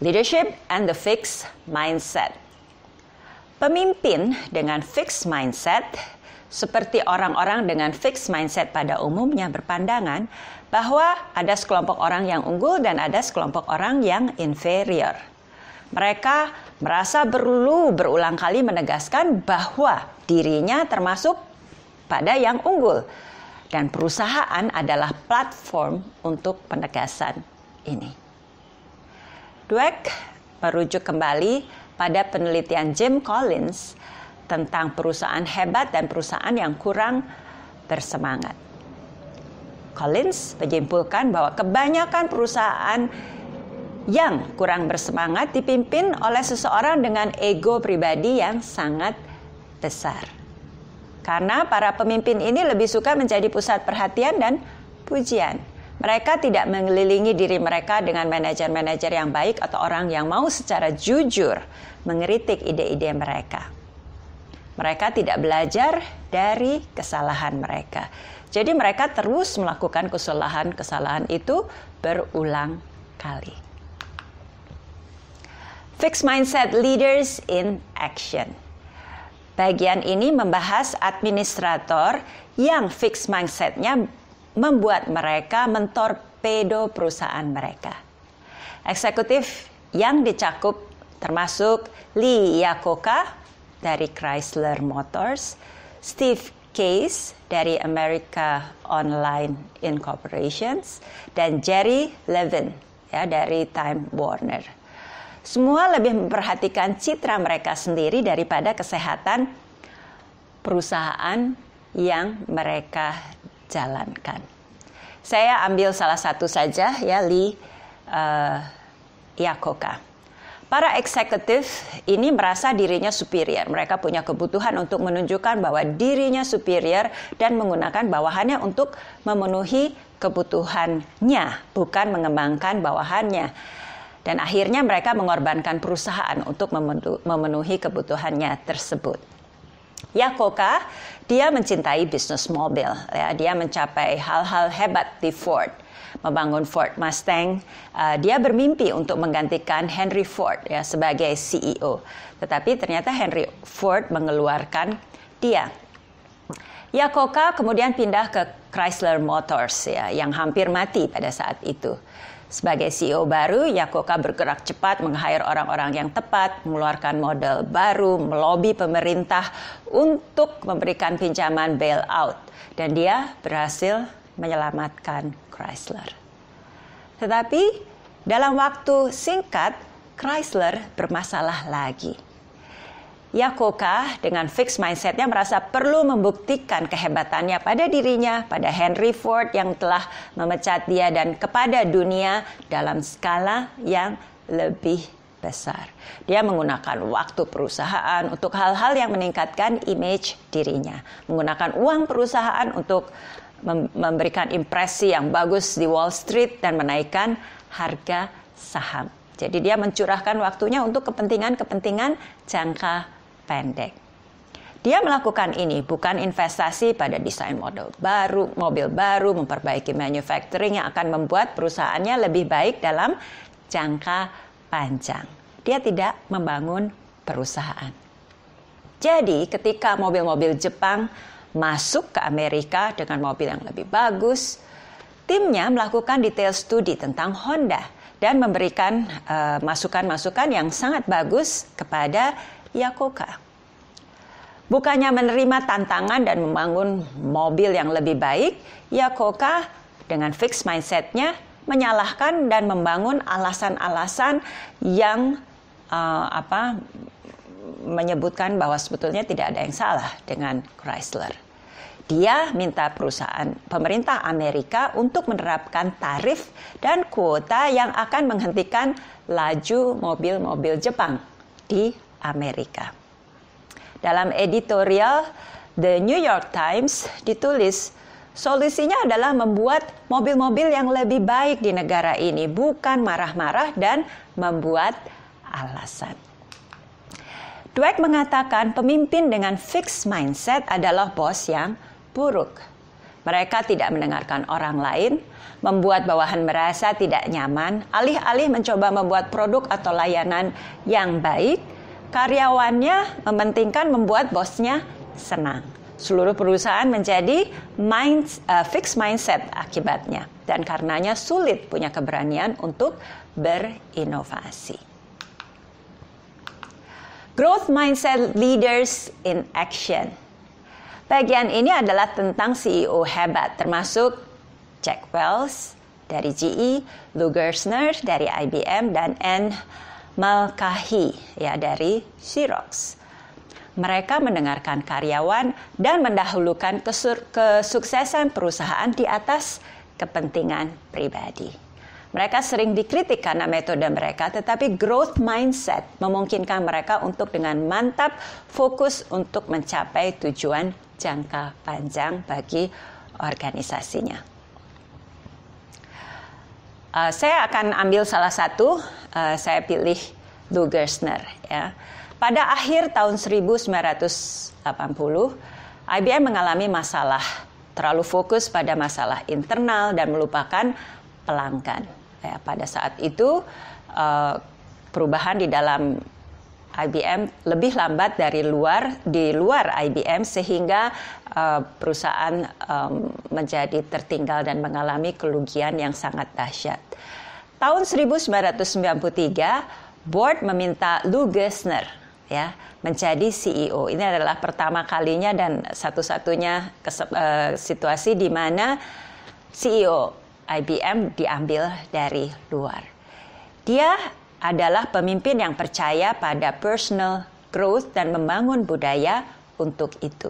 Leadership and the fixed mindset. Pemimpin dengan fixed mindset seperti orang-orang dengan fixed mindset pada umumnya berpandangan bahwa ada sekelompok orang yang unggul dan ada sekelompok orang yang inferior. Mereka merasa perlu berulang kali menegaskan bahwa dirinya termasuk pada yang unggul dan perusahaan adalah platform untuk penegasan ini. Dweck merujuk kembali pada penelitian Jim Collins tentang perusahaan hebat dan perusahaan yang kurang bersemangat. Collins menyimpulkan bahwa kebanyakan perusahaan yang kurang bersemangat dipimpin oleh seseorang dengan ego pribadi yang sangat besar. Karena para pemimpin ini lebih suka menjadi pusat perhatian dan pujian. Mereka tidak mengelilingi diri mereka dengan manajer-manajer yang baik atau orang yang mau secara jujur mengkritik ide-ide mereka. Mereka tidak belajar dari kesalahan mereka. Jadi mereka terus melakukan kesalahan-kesalahan itu berulang kali. Fixed Mindset Leaders in Action. Bagian ini membahas administrator yang fixed mindset-nya membuat mereka mentorpedo perusahaan mereka. Eksekutif yang dicakup termasuk Lee Iacocca dari Chrysler Motors, Steve Case dari America Online Incorporations, dan Jerry Levin dari Time Warner. Semua lebih memperhatikan citra mereka sendiri daripada kesehatan perusahaan yang mereka jalankan. Saya ambil salah satu saja, Lee Iacocca. Para eksekutif ini merasa dirinya superior. Mereka punya kebutuhan untuk menunjukkan bahwa dirinya superior dan menggunakan bawahannya untuk memenuhi kebutuhannya, bukan mengembangkan bawahannya. Dan akhirnya mereka mengorbankan perusahaan untuk memenuhi kebutuhannya tersebut. Iacocca, dia mencintai bisnis mobil. Dia mencapai hal-hal hebat di Ford. Membangun Ford Mustang. Dia bermimpi untuk menggantikan Henry Ford sebagai CEO. Tetapi ternyata Henry Ford mengeluarkan dia. Iacocca kemudian pindah ke Chrysler Motors yang hampir mati pada saat itu. Sebagai CEO baru, Iacocca bergerak cepat meng-hire orang-orang yang tepat, mengeluarkan model baru, melobi pemerintah untuk memberikan pinjaman bailout. Dan dia berhasil menyelamatkan Chrysler. Tetapi dalam waktu singkat, Chrysler bermasalah lagi. Iacocca dengan fixed mindset-nya merasa perlu membuktikan kehebatannya pada dirinya, pada Henry Ford yang telah memecat dia, dan kepada dunia dalam skala yang lebih besar. Dia menggunakan waktu perusahaan untuk hal-hal yang meningkatkan image dirinya. Menggunakan uang perusahaan untuk memberikan impresi yang bagus di Wall Street dan menaikkan harga saham. Jadi dia mencurahkan waktunya untuk kepentingan-kepentingan jangka pendek. Dia melakukan ini bukan investasi pada desain model baru, mobil baru, memperbaiki manufacturing yang akan membuat perusahaannya lebih baik dalam jangka panjang. Dia tidak membangun perusahaan. Jadi ketika mobil-mobil Jepang masuk ke Amerika dengan mobil yang lebih bagus, timnya melakukan detail studi tentang Honda dan memberikan masukan-masukan yang sangat bagus kepada Iacocca. Bukannya menerima tantangan dan membangun mobil yang lebih baik, Iacocca dengan fixed mindset-nya menyalahkan dan membangun alasan-alasan yang menyebutkan bahwa sebetulnya tidak ada yang salah dengan Chrysler. Dia minta pemerintah Amerika untuk menerapkan tarif dan kuota yang akan menghentikan laju mobil-mobil Jepang di Amerika. Dalam editorial The New York Times ditulis, solusinya adalah membuat mobil-mobil yang lebih baik di negara ini, bukan marah-marah dan membuat alasan. Dweck mengatakan pemimpin dengan fixed mindset adalah bos yang buruk. Mereka tidak mendengarkan orang lain, membuat bawahan merasa tidak nyaman, alih-alih mencoba membuat produk atau layanan yang baik, karyawannya mementingkan membuat bosnya senang. Seluruh perusahaan menjadi fixed mindset akibatnya, dan karenanya sulit punya keberanian untuk berinovasi. Growth Mindset Leaders in Action. Bagian ini adalah tentang CEO hebat, termasuk Jack Welch dari GE, Lou Gerstner dari IBM, dan Anne Mulcahy dari Xerox. Mereka mendengarkan karyawan dan mendahulukan kesuksesan perusahaan di atas kepentingan pribadi. Mereka sering dikritik karena metode mereka, tetapi growth mindset memungkinkan mereka untuk dengan mantap fokus untuk mencapai tujuan jangka panjang bagi organisasinya. Saya akan ambil salah satu, saya pilih Lou Gerstner. Ya. Pada akhir tahun 1980, IBM mengalami masalah, terlalu fokus pada masalah internal dan melupakan pelanggan. Ya, pada saat itu, perubahan di dalam IBM lebih lambat di luar IBM sehingga perusahaan menjadi tertinggal dan mengalami kerugian yang sangat dahsyat. Tahun 1993, board meminta Lou Gerstner ya menjadi CEO. Ini adalah pertama kalinya dan satu-satunya situasi di mana CEO IBM diambil dari luar. Dia adalah pemimpin yang percaya pada personal growth dan membangun budaya untuk itu.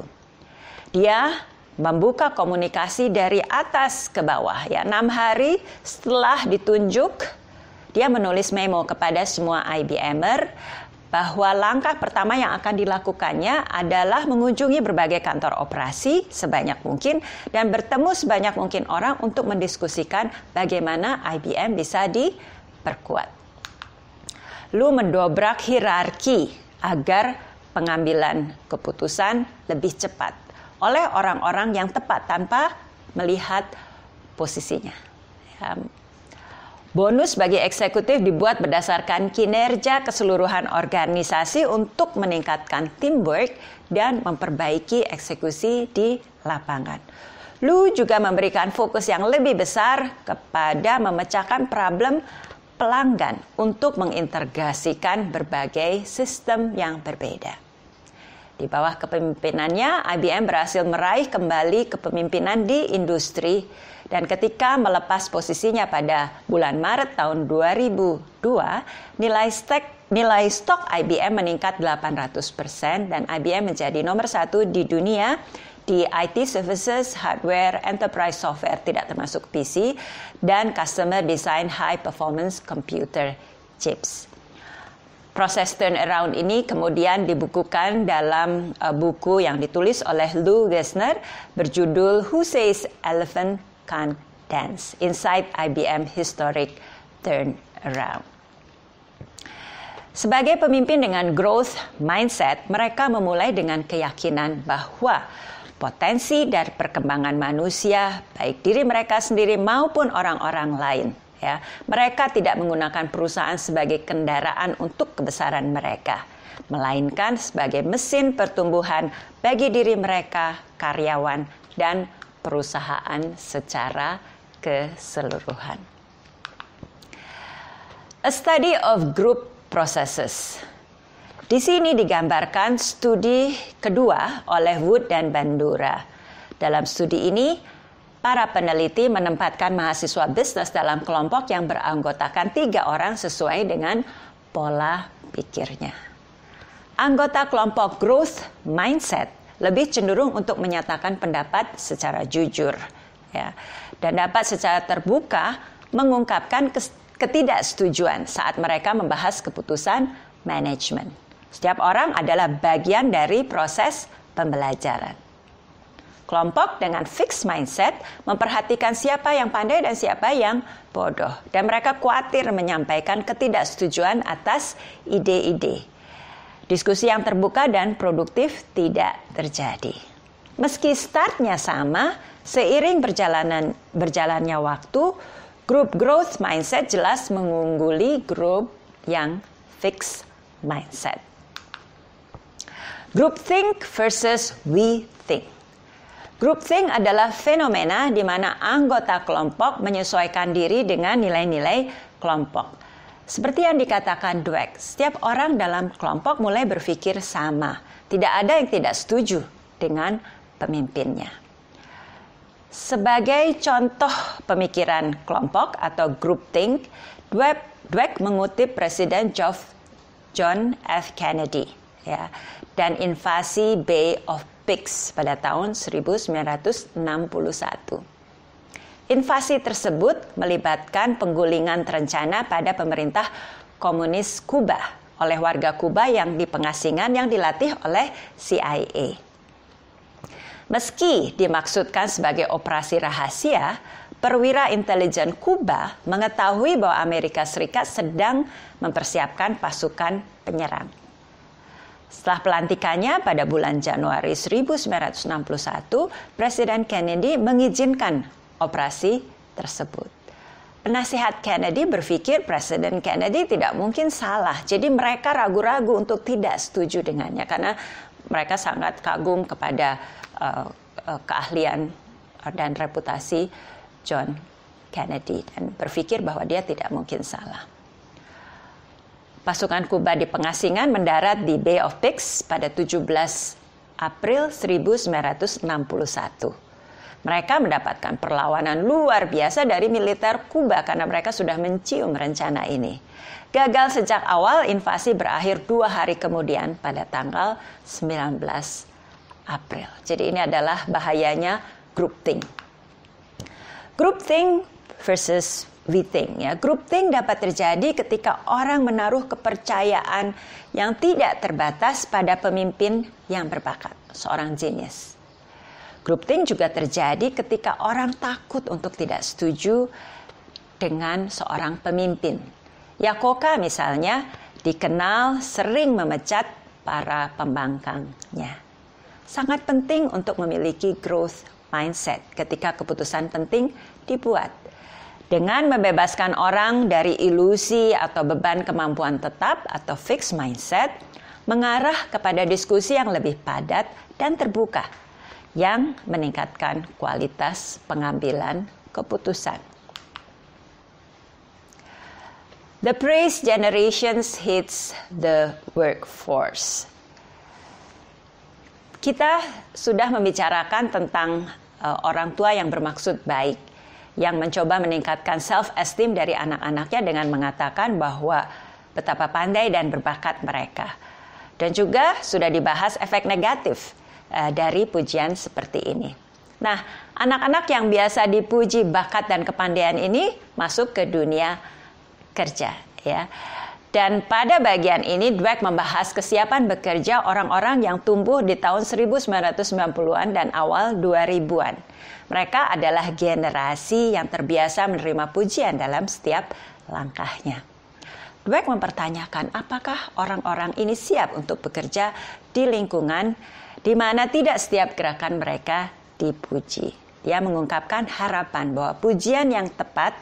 Dia membuka komunikasi dari atas ke bawah. Ya, 6 hari setelah ditunjuk, dia menulis memo kepada semua IBMer bahwa langkah pertama yang akan dilakukannya adalah mengunjungi berbagai kantor operasi sebanyak mungkin dan bertemu sebanyak mungkin orang untuk mendiskusikan bagaimana IBM bisa diperkuat. Lou mendobrak hierarki agar pengambilan keputusan lebih cepat oleh orang-orang yang tepat tanpa melihat posisinya. Ya. Bonus bagi eksekutif dibuat berdasarkan kinerja keseluruhan organisasi untuk meningkatkan teamwork dan memperbaiki eksekusi di lapangan. Lou juga memberikan fokus yang lebih besar kepada memecahkan problem pelanggan untuk mengintegrasikan berbagai sistem yang berbeda. Di bawah kepemimpinannya, IBM berhasil meraih kembali kepemimpinan di industri dan ketika melepas posisinya pada bulan Maret tahun 2002, nilai stok IBM meningkat 800% dan IBM menjadi nomor 1 di dunia di IT services, hardware, enterprise software tidak termasuk PC, dan customer design high performance computer chips. Proses turnaround ini kemudian dibukukan dalam buku yang ditulis oleh Lou Gerstner berjudul Who Says Elephant Can't Dance? Inside IBM Historic Turnaround. Sebagai pemimpin dengan growth mindset, mereka memulai dengan keyakinan bahwa potensi dari perkembangan manusia, baik diri mereka sendiri maupun orang-orang lain, ya, mereka tidak menggunakan perusahaan sebagai kendaraan untuk kebesaran mereka, melainkan sebagai mesin pertumbuhan bagi diri mereka, karyawan, dan perusahaan secara keseluruhan. A study of group processes. Di sini digambarkan studi kedua oleh Wood dan Bandura. Dalam studi ini, para peneliti menempatkan mahasiswa bisnis dalam kelompok yang beranggotakan 3 orang sesuai dengan pola pikirnya. Anggota kelompok growth mindset lebih cenderung untuk menyatakan pendapat secara jujur, ya, dan dapat secara terbuka mengungkapkan ketidaksetujuan saat mereka membahas keputusan manajemen. Setiap orang adalah bagian dari proses pembelajaran. Kelompok dengan fixed mindset memperhatikan siapa yang pandai dan siapa yang bodoh. Dan mereka khawatir menyampaikan ketidaksetujuan atas ide-ide. Diskusi yang terbuka dan produktif tidak terjadi. Meski startnya sama, seiring berjalannya waktu, grup growth mindset jelas mengungguli grup yang fixed mindset. Groupthink versus we think. Groupthink adalah fenomena di mana anggota kelompok menyesuaikan diri dengan nilai-nilai kelompok. Seperti yang dikatakan Dweck, setiap orang dalam kelompok mulai berpikir sama. Tidak ada yang tidak setuju dengan pemimpinnya. Sebagai contoh pemikiran kelompok atau groupthink, Dweck mengutip Presiden John F. Kennedy, ya, dan invasi Bay of Pigs pada tahun 1961. Invasi tersebut melibatkan penggulingan terencana pada pemerintah komunis Kuba oleh warga Kuba yang di pengasingan yang dilatih oleh CIA. Meski dimaksudkan sebagai operasi rahasia, perwira intelijen Kuba mengetahui bahwa Amerika Serikat sedang mempersiapkan pasukan penyerang. Setelah pelantikannya pada bulan Januari 1961, Presiden Kennedy mengizinkan operasi tersebut. Penasihat Kennedy berpikir Presiden Kennedy tidak mungkin salah, jadi mereka ragu-ragu untuk tidak setuju dengannya karena mereka sangat kagum kepada keahlian dan reputasi John Kennedy dan berpikir bahwa dia tidak mungkin salah. Pasukan Kuba di pengasingan mendarat di Bay of Pigs pada 17 April 1961. Mereka mendapatkan perlawanan luar biasa dari militer Kuba karena mereka sudah mencium rencana ini. Gagal sejak awal, invasi berakhir 2 hari kemudian pada tanggal 19 April. Jadi ini adalah bahayanya groupthink. Groupthink versus we-think. Ya. Groupthink dapat terjadi ketika orang menaruh kepercayaan yang tidak terbatas pada pemimpin yang berbakat, seorang jenius. Groupthink juga terjadi ketika orang takut untuk tidak setuju dengan seorang pemimpin. Yakoka misalnya dikenal sering memecat para pembangkangnya. Sangat penting untuk memiliki growth mindset ketika keputusan penting dibuat. Dengan membebaskan orang dari ilusi atau beban kemampuan tetap atau fixed mindset, mengarah kepada diskusi yang lebih padat dan terbuka, yang meningkatkan kualitas pengambilan keputusan. The praise generations hits the workforce. Kita sudah membicarakan tentang orang tua yang bermaksud baik, yang mencoba meningkatkan self-esteem dari anak-anaknya dengan mengatakan bahwa betapa pandai dan berbakat mereka. Dan juga sudah dibahas efek negatif dari pujian seperti ini. Nah, anak-anak yang biasa dipuji bakat dan kepandaian ini masuk ke dunia kerja, ya. Dan pada bagian ini Dweck membahas kesiapan bekerja orang-orang yang tumbuh di tahun 1990-an dan awal 2000-an. Mereka adalah generasi yang terbiasa menerima pujian dalam setiap langkahnya. Dweck mempertanyakan apakah orang-orang ini siap untuk bekerja di lingkungan di mana tidak setiap gerakan mereka dipuji. Dia mengungkapkan harapan bahwa pujian yang tepat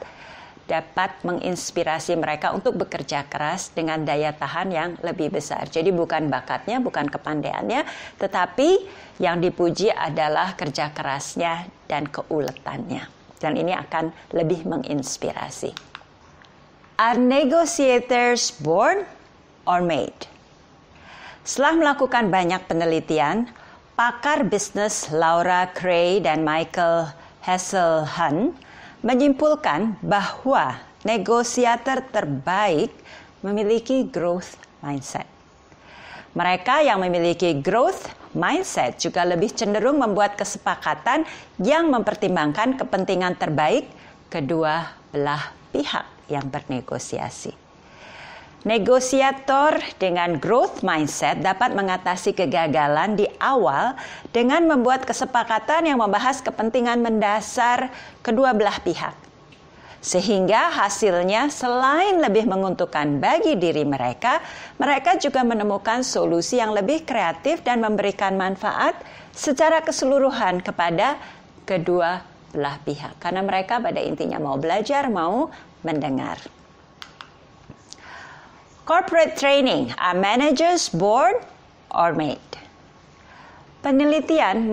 dapat menginspirasi mereka untuk bekerja keras dengan daya tahan yang lebih besar. Jadi bukan bakatnya, bukan kepandaiannya, tetapi yang dipuji adalah kerja kerasnya dan keuletannya. Dan ini akan lebih menginspirasi. Are negotiators born or made? Setelah melakukan banyak penelitian, pakar bisnis Laura Cray dan Michael Hesselhan menyimpulkan bahwa negosiator terbaik memiliki growth mindset. Mereka yang memiliki growth mindset juga lebih cenderung membuat kesepakatan yang mempertimbangkan kepentingan terbaik kedua belah pihak yang bernegosiasi. Negosiator dengan growth mindset dapat mengatasi kegagalan di awal dengan membuat kesepakatan yang membahas kepentingan mendasar kedua belah pihak. Sehingga hasilnya selain lebih menguntungkan bagi diri mereka, mereka juga menemukan solusi yang lebih kreatif dan memberikan manfaat secara keseluruhan kepada kedua belah pihak. Karena mereka pada intinya mau belajar, mau mendengar. Corporate training, are managers born or made? Penelitian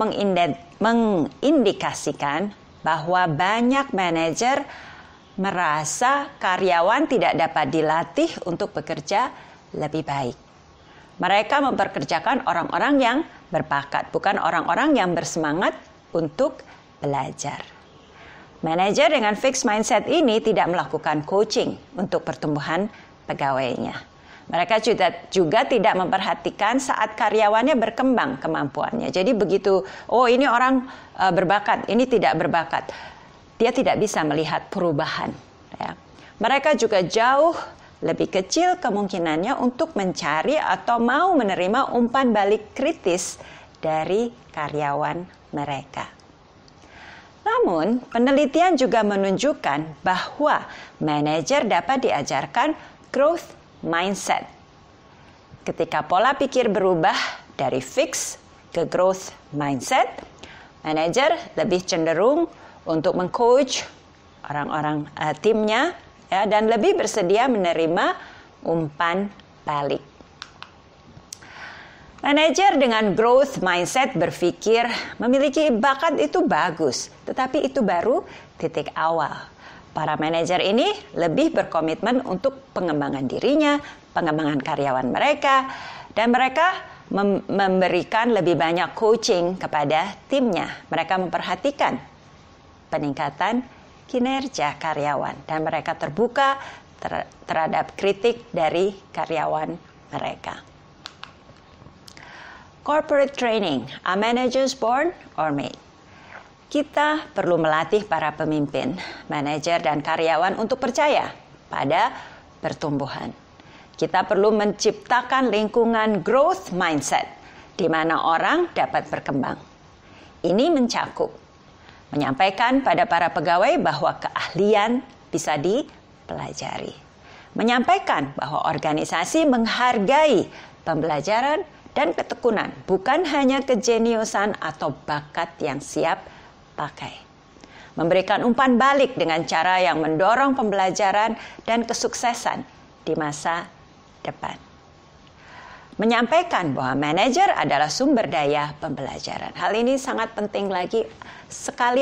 mengindikasikan bahwa banyak manajer merasa karyawan tidak dapat dilatih untuk bekerja lebih baik. Mereka memperkerjakan orang-orang yang berbakat, bukan orang-orang yang bersemangat untuk belajar. Manajer dengan fixed mindset ini tidak melakukan coaching untuk pertumbuhan pegawainya. Mereka juga tidak memperhatikan saat karyawannya berkembang kemampuannya. Jadi begitu, oh ini orang berbakat, ini tidak berbakat. Dia tidak bisa melihat perubahan. Ya. Mereka juga jauh lebih kecil kemungkinannya untuk mencari atau mau menerima umpan balik kritis dari karyawan mereka. Namun, penelitian juga menunjukkan bahwa manajer dapat diajarkan growth mindset. Ketika pola pikir berubah dari fix ke growth mindset, manajer lebih cenderung untuk mengcoach orang-orang timnya ya, dan lebih bersedia menerima umpan balik. Manajer dengan growth mindset berpikir memiliki bakat itu bagus, tetapi itu baru titik awal. Para manajer ini lebih berkomitmen untuk pengembangan dirinya, pengembangan karyawan mereka, dan mereka memberikan lebih banyak coaching kepada timnya. Mereka memperhatikan peningkatan kinerja karyawan dan mereka terbuka terhadap kritik dari karyawan mereka. Corporate training, are managers born or made? Kita perlu melatih para pemimpin, manajer, dan karyawan untuk percaya pada pertumbuhan. Kita perlu menciptakan lingkungan growth mindset, di mana orang dapat berkembang. Ini mencakup menyampaikan pada para pegawai bahwa keahlian bisa dipelajari. Menyampaikan bahwa organisasi menghargai pembelajaran dan ketekunan, bukan hanya kejeniusan atau bakat yang siap pakai. Memberikan umpan balik dengan cara yang mendorong pembelajaran dan kesuksesan di masa depan. Menyampaikan bahwa manajer adalah sumber daya pembelajaran. Hal ini sangat penting lagi sekali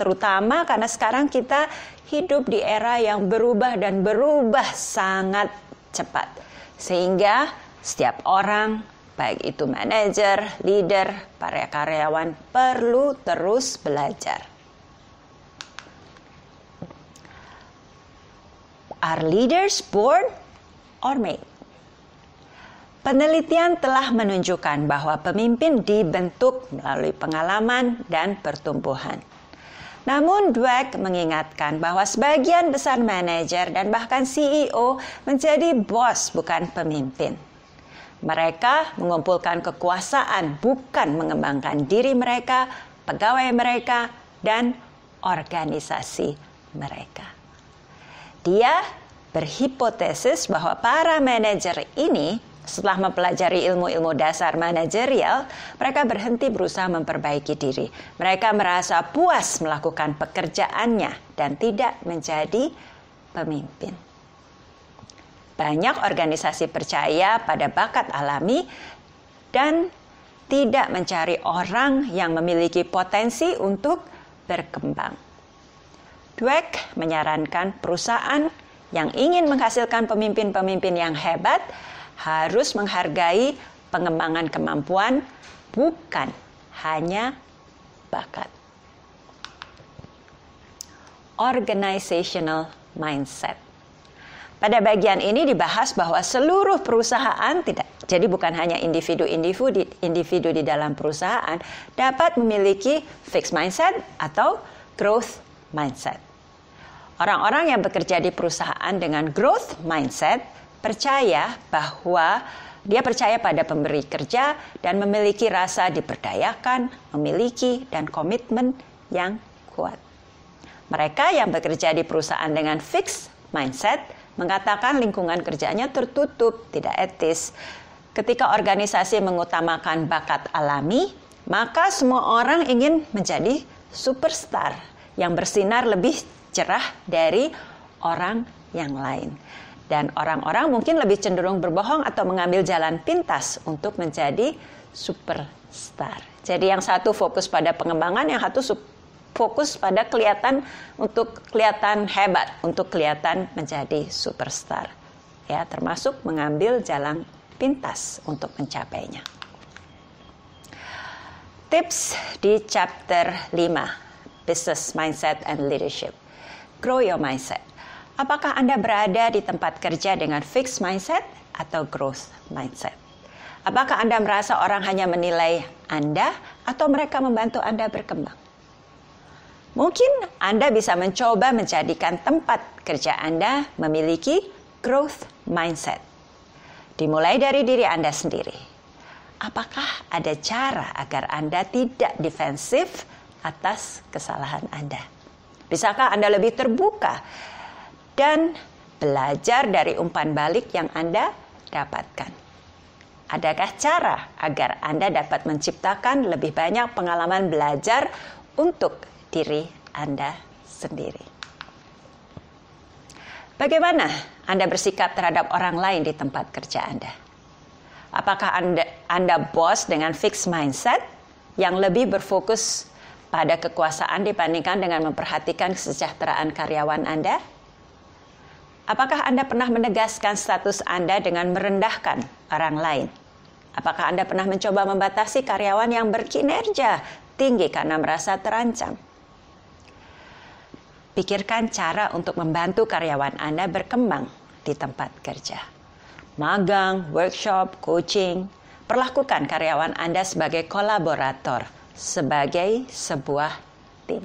terutama karena sekarang kita hidup di era yang berubah dan berubah sangat cepat. Sehingga setiap orang, baik itu manajer, leader, para karyawan, perlu terus belajar. Are leaders born or made? Penelitian telah menunjukkan bahwa pemimpin dibentuk melalui pengalaman dan pertumbuhan. Namun Dweck mengingatkan bahwa sebagian besar manajer dan bahkan CEO menjadi bos bukan pemimpin. Mereka mengumpulkan kekuasaan bukan mengembangkan diri mereka, pegawai mereka, dan organisasi mereka. Dia berhipotesis bahwa para manajer ini setelah mempelajari ilmu-ilmu dasar manajerial, mereka berhenti berusaha memperbaiki diri. Mereka merasa puas melakukan pekerjaannya dan tidak menjadi pemimpin. Banyak organisasi percaya pada bakat alami dan tidak mencari orang yang memiliki potensi untuk berkembang. Dweck menyarankan perusahaan yang ingin menghasilkan pemimpin-pemimpin yang hebat harus menghargai pengembangan kemampuan, bukan hanya bakat. Organizational mindset. Pada bagian ini dibahas bahwa seluruh perusahaan jadi bukan hanya individu di dalam perusahaan dapat memiliki fixed mindset atau growth mindset. Orang-orang yang bekerja di perusahaan dengan growth mindset percaya bahwa dia percaya pada pemberi kerja dan memiliki rasa diperdayakan, memiliki dan komitmen yang kuat. Mereka yang bekerja di perusahaan dengan fixed mindset mengatakan lingkungan kerjanya tertutup, tidak etis. Ketika organisasi mengutamakan bakat alami, maka semua orang ingin menjadi superstar yang bersinar lebih cerah dari orang yang lain. Dan orang-orang mungkin lebih cenderung berbohong atau mengambil jalan pintas untuk menjadi superstar. Jadi yang satu fokus pada pengembangan, yang satu fokus pada kelihatan hebat, untuk kelihatan menjadi superstar. Ya, termasuk mengambil jalan pintas untuk mencapainya. Tips di chapter 5, Business Mindset and Leadership. Grow your mindset. Apakah Anda berada di tempat kerja dengan fixed mindset atau growth mindset? Apakah Anda merasa orang hanya menilai Anda atau mereka membantu Anda berkembang? Mungkin Anda bisa mencoba menjadikan tempat kerja Anda memiliki growth mindset. Dimulai dari diri Anda sendiri. apakah ada cara agar Anda tidak defensif atas kesalahan Anda? Bisakah Anda lebih terbuka dan belajar dari umpan balik yang Anda dapatkan? Adakah cara agar Anda dapat menciptakan lebih banyak pengalaman belajar untuk diri Anda sendiri? Bagaimana Anda bersikap terhadap orang lain di tempat kerja Anda? Apakah Anda bos dengan fixed mindset yang lebih berfokus pada kekuasaan dibandingkan dengan memperhatikan kesejahteraan karyawan Anda? Apakah Anda pernah menegaskan status Anda dengan merendahkan orang lain? Apakah Anda pernah mencoba membatasi karyawan yang berkinerja tinggi karena merasa terancam? Pikirkan cara untuk membantu karyawan Anda berkembang di tempat kerja. Magang, workshop, coaching. Perlakukan karyawan Anda sebagai kolaborator, sebagai sebuah tim.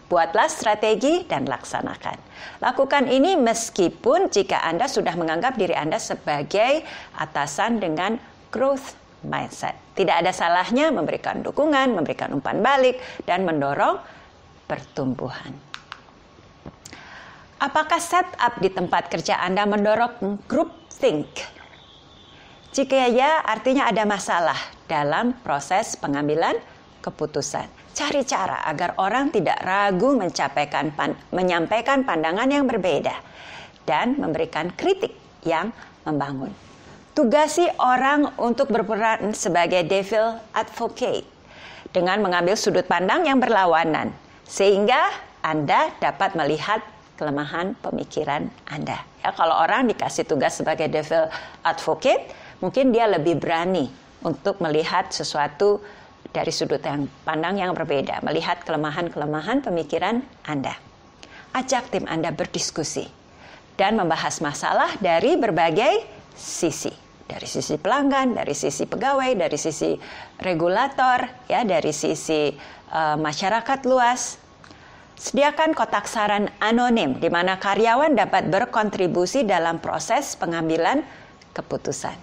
Buatlah strategi dan laksanakan. Lakukan ini meskipun jika Anda sudah menganggap diri Anda sebagai atasan dengan growth mindset. Tidak ada salahnya memberikan dukungan, memberikan umpan balik, dan mendorong pertumbuhan. Apakah setup di tempat kerja Anda mendorong group think? Jika ya, artinya ada masalah dalam proses pengambilan keputusan. Cari cara agar orang tidak ragu menyampaikan pandangan yang berbeda dan memberikan kritik yang membangun. Tugasi orang untuk berperan sebagai devil advocate dengan mengambil sudut pandang yang berlawanan sehingga Anda dapat melihat kelemahan pemikiran Anda. Ya, kalau orang dikasih tugas sebagai devil advocate, mungkin dia lebih berani untuk melihat sesuatu dari sudut pandang yang berbeda, melihat kelemahan-kelemahan pemikiran Anda. Ajak tim Anda berdiskusi dan membahas masalah dari berbagai sisi. Dari sisi pelanggan, dari sisi pegawai, dari sisi regulator, ya, dari sisi masyarakat luas. Sediakan kotak saran anonim di mana karyawan dapat berkontribusi dalam proses pengambilan keputusan.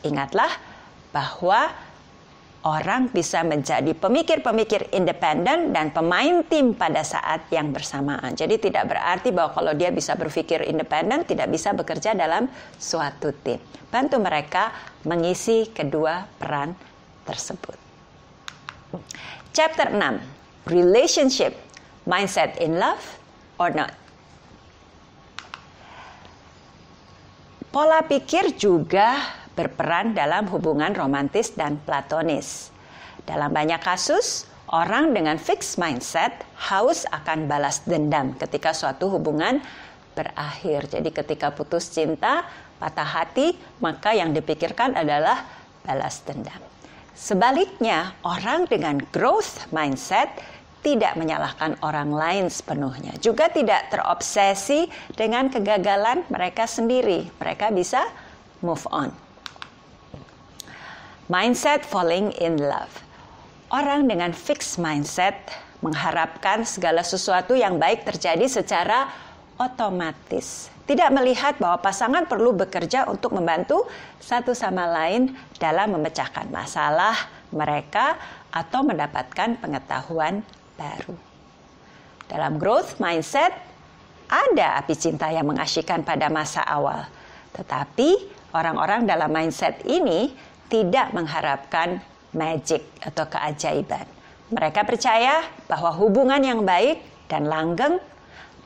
Ingatlah bahwa orang bisa menjadi pemikir-pemikir independen dan pemain tim pada saat yang bersamaan. Jadi tidak berarti bahwa kalau dia bisa berpikir independen, tidak bisa bekerja dalam suatu tim. Bantu mereka mengisi kedua peran tersebut. Chapter 6, Relationship, Mindset in Love or Not. Pola pikir juga berperan dalam hubungan romantis dan platonis. Dalam banyak kasus, orang dengan fixed mindset haus akan balas dendam ketika suatu hubungan berakhir. Jadi ketika putus cinta, patah hati, maka yang dipikirkan adalah balas dendam. Sebaliknya, orang dengan growth mindset tidak menyalahkan orang lain sepenuhnya. Juga tidak terobsesi dengan kegagalan mereka sendiri. Mereka bisa move on. Mindset falling in love. Orang dengan fixed mindset mengharapkan segala sesuatu yang baik terjadi secara otomatis. Tidak melihat bahwa pasangan perlu bekerja untuk membantu satu sama lain dalam memecahkan masalah mereka atau mendapatkan pengetahuan baru. Dalam growth mindset, ada api cinta yang mengasyikkan pada masa awal. Tetapi orang-orang dalam mindset ini tidak mengharapkan magic atau keajaiban. Mereka percaya bahwa hubungan yang baik dan langgeng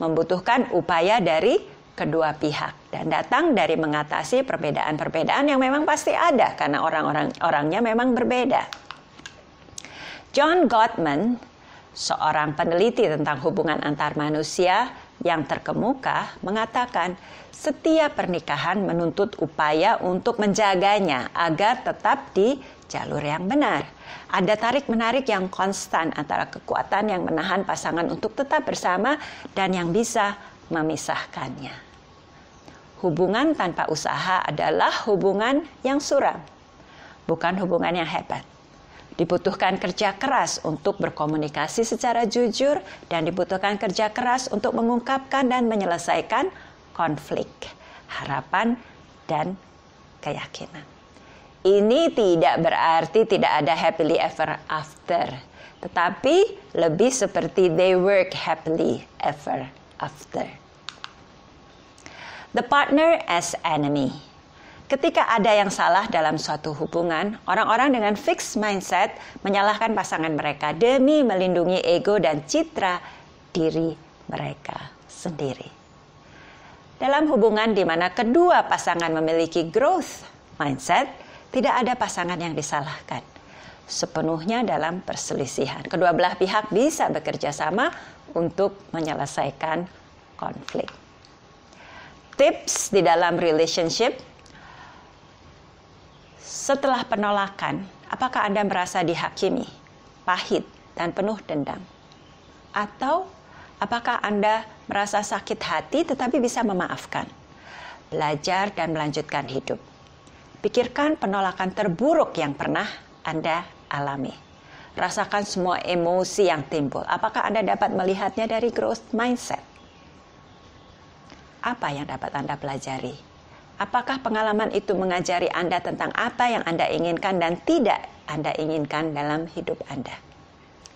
membutuhkan upaya dari kedua pihak dan datang dari mengatasi perbedaan-perbedaan yang memang pasti ada karena orangnya memang berbeda. John Gottman, seorang peneliti tentang hubungan antar manusia yang terkemuka, mengatakan setiap pernikahan menuntut upaya untuk menjaganya agar tetap di jalur yang benar. Ada tarik-menarik yang konstan antara kekuatan yang menahan pasangan untuk tetap bersama dan yang bisa memisahkannya. Hubungan tanpa usaha adalah hubungan yang suram, bukan hubungan yang hebat. Dibutuhkan kerja keras untuk berkomunikasi secara jujur dan dibutuhkan kerja keras untuk mengungkapkan dan menyelesaikan konflik, harapan, dan keyakinan. Ini tidak berarti tidak ada happily ever after, tetapi lebih seperti they work happily ever after. The partner as enemy. Ketika ada yang salah dalam suatu hubungan, orang-orang dengan fixed mindset menyalahkan pasangan mereka demi melindungi ego dan citra diri mereka sendiri. Dalam hubungan di mana kedua pasangan memiliki growth mindset, tidak ada pasangan yang disalahkan. Sepenuhnya dalam perselisihan. Kedua belah pihak bisa bekerja sama untuk menyelesaikan konflik. Tips di dalam relationship. Setelah penolakan, apakah Anda merasa dihakimi, pahit, dan penuh dendam? Atau apakah Anda merasa sakit hati tetapi bisa memaafkan, belajar, dan melanjutkan hidup? Pikirkan penolakan terburuk yang pernah Anda alami. Rasakan semua emosi yang timbul. Apakah Anda dapat melihatnya dari growth mindset? Apa yang dapat Anda pelajari? Apakah pengalaman itu mengajari Anda tentang apa yang Anda inginkan dan tidak Anda inginkan dalam hidup Anda?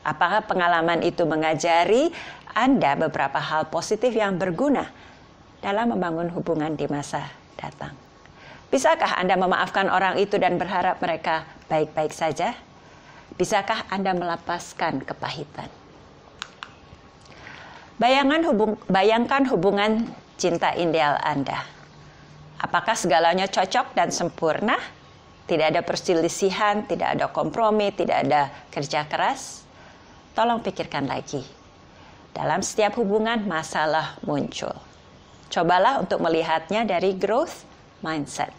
Apakah pengalaman itu mengajari Anda beberapa hal positif yang berguna dalam membangun hubungan di masa datang? Bisakah Anda memaafkan orang itu dan berharap mereka baik-baik saja? Bisakah Anda melepaskan kepahitan? Bayangkan hubungan cinta ideal Anda. Apakah segalanya cocok dan sempurna? Tidak ada perselisihan, tidak ada kompromi, tidak ada kerja keras? Tolong pikirkan lagi. Dalam setiap hubungan masalah muncul. Cobalah untuk melihatnya dari growth mindset.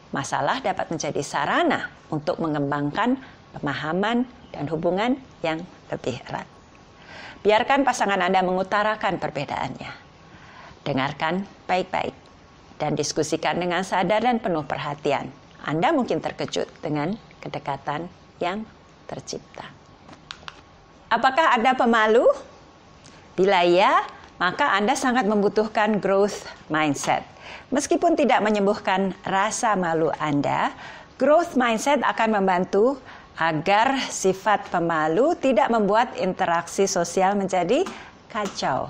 Masalah dapat menjadi sarana untuk mengembangkan pemahaman dan hubungan yang lebih erat. Biarkan pasangan Anda mengutarakan perbedaannya. Dengarkan baik-baik dan diskusikan dengan sadar dan penuh perhatian. Anda mungkin terkejut dengan kedekatan yang tercipta. Apakah Anda pemalu? Bila ya, maka Anda sangat membutuhkan growth mindset. Meskipun tidak menyembuhkan rasa malu Anda, growth mindset akan membantu agar sifat pemalu tidak membuat interaksi sosial menjadi kacau.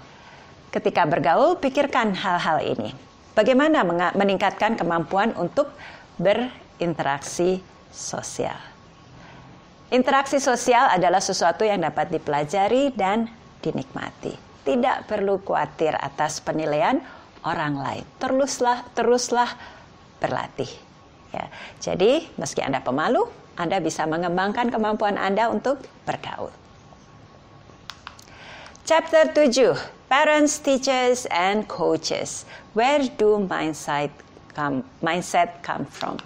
Ketika bergaul, pikirkan hal-hal ini. Bagaimana meningkatkan kemampuan untuk berinteraksi sosial. Interaksi sosial adalah sesuatu yang dapat dipelajari dan dinikmati. Tidak perlu khawatir atas penilaian orang lain. Teruslah berlatih. Ya. Jadi, meski Anda pemalu, Anda bisa mengembangkan kemampuan Anda untuk bergaul. Chapter 7, Parents, Teachers, and Coaches. Where do mindset come from?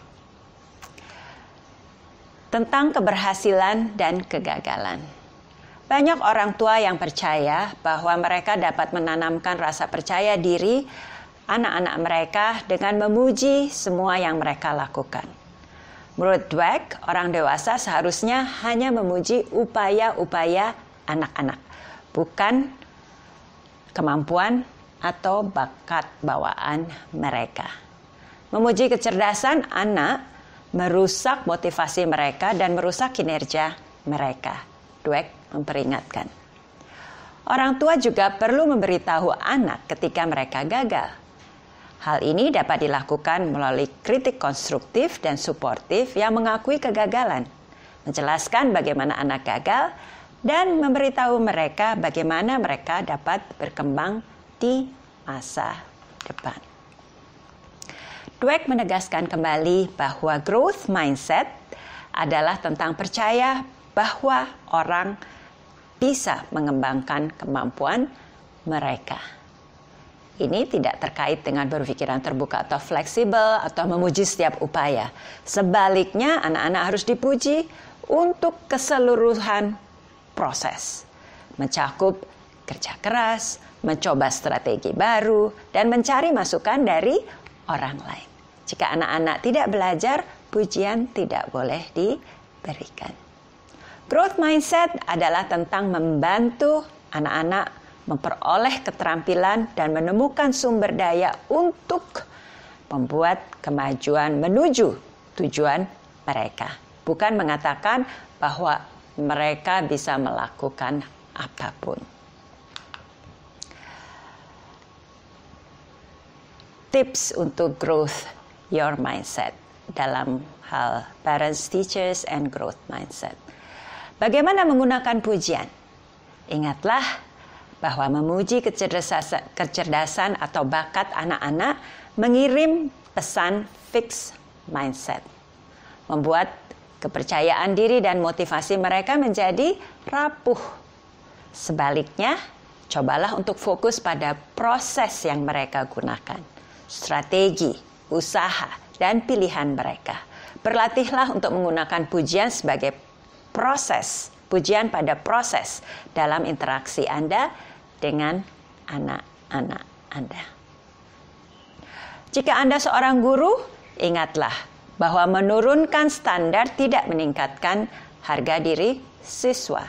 Tentang keberhasilan dan kegagalan. Banyak orang tua yang percaya bahwa mereka dapat menanamkan rasa percaya diri anak-anak mereka dengan memuji semua yang mereka lakukan. Menurut Dweck, orang dewasa seharusnya hanya memuji upaya-upaya anak-anak, bukan kemampuan atau bakat bawaan mereka. Memuji kecerdasan anak merusak motivasi mereka dan merusak kinerja mereka. Dweck memperingatkan. Orang tua juga perlu memberitahu anak ketika mereka gagal. Hal ini dapat dilakukan melalui kritik konstruktif dan suportif yang mengakui kegagalan, menjelaskan bagaimana anak gagal, dan memberitahu mereka bagaimana mereka dapat berkembang di masa depan. Dweck menegaskan kembali bahwa growth mindset adalah tentang percaya bahwa orang bisa mengembangkan kemampuan mereka. Ini tidak terkait dengan berpikiran terbuka atau fleksibel atau memuji setiap upaya. Sebaliknya, anak-anak harus dipuji untuk keseluruhan proses. Mencakup kerja keras, mencoba strategi baru, dan mencari masukan dari orang lain. Jika anak-anak tidak belajar, pujian tidak boleh diberikan. Growth mindset adalah tentang membantu anak-anak memperoleh keterampilan dan menemukan sumber daya untuk membuat kemajuan menuju tujuan mereka, bukan mengatakan bahwa mereka bisa melakukan apapun. Tips untuk growth your mindset dalam hal parents, teachers, and growth mindset. Bagaimana menggunakan pujian? Ingatlah bahwa memuji kecerdasan atau bakat anak-anak mengirim pesan fixed mindset, membuat kepercayaan diri dan motivasi mereka menjadi rapuh. Sebaliknya, cobalah untuk fokus pada proses yang mereka gunakan, strategi, usaha, dan pilihan mereka. Berlatihlah untuk menggunakan pujian sebagai proses, pujian pada proses dalam interaksi Anda dengan anak-anak Anda. Jika Anda seorang guru, ingatlah bahwa menurunkan standar tidak meningkatkan harga diri siswa,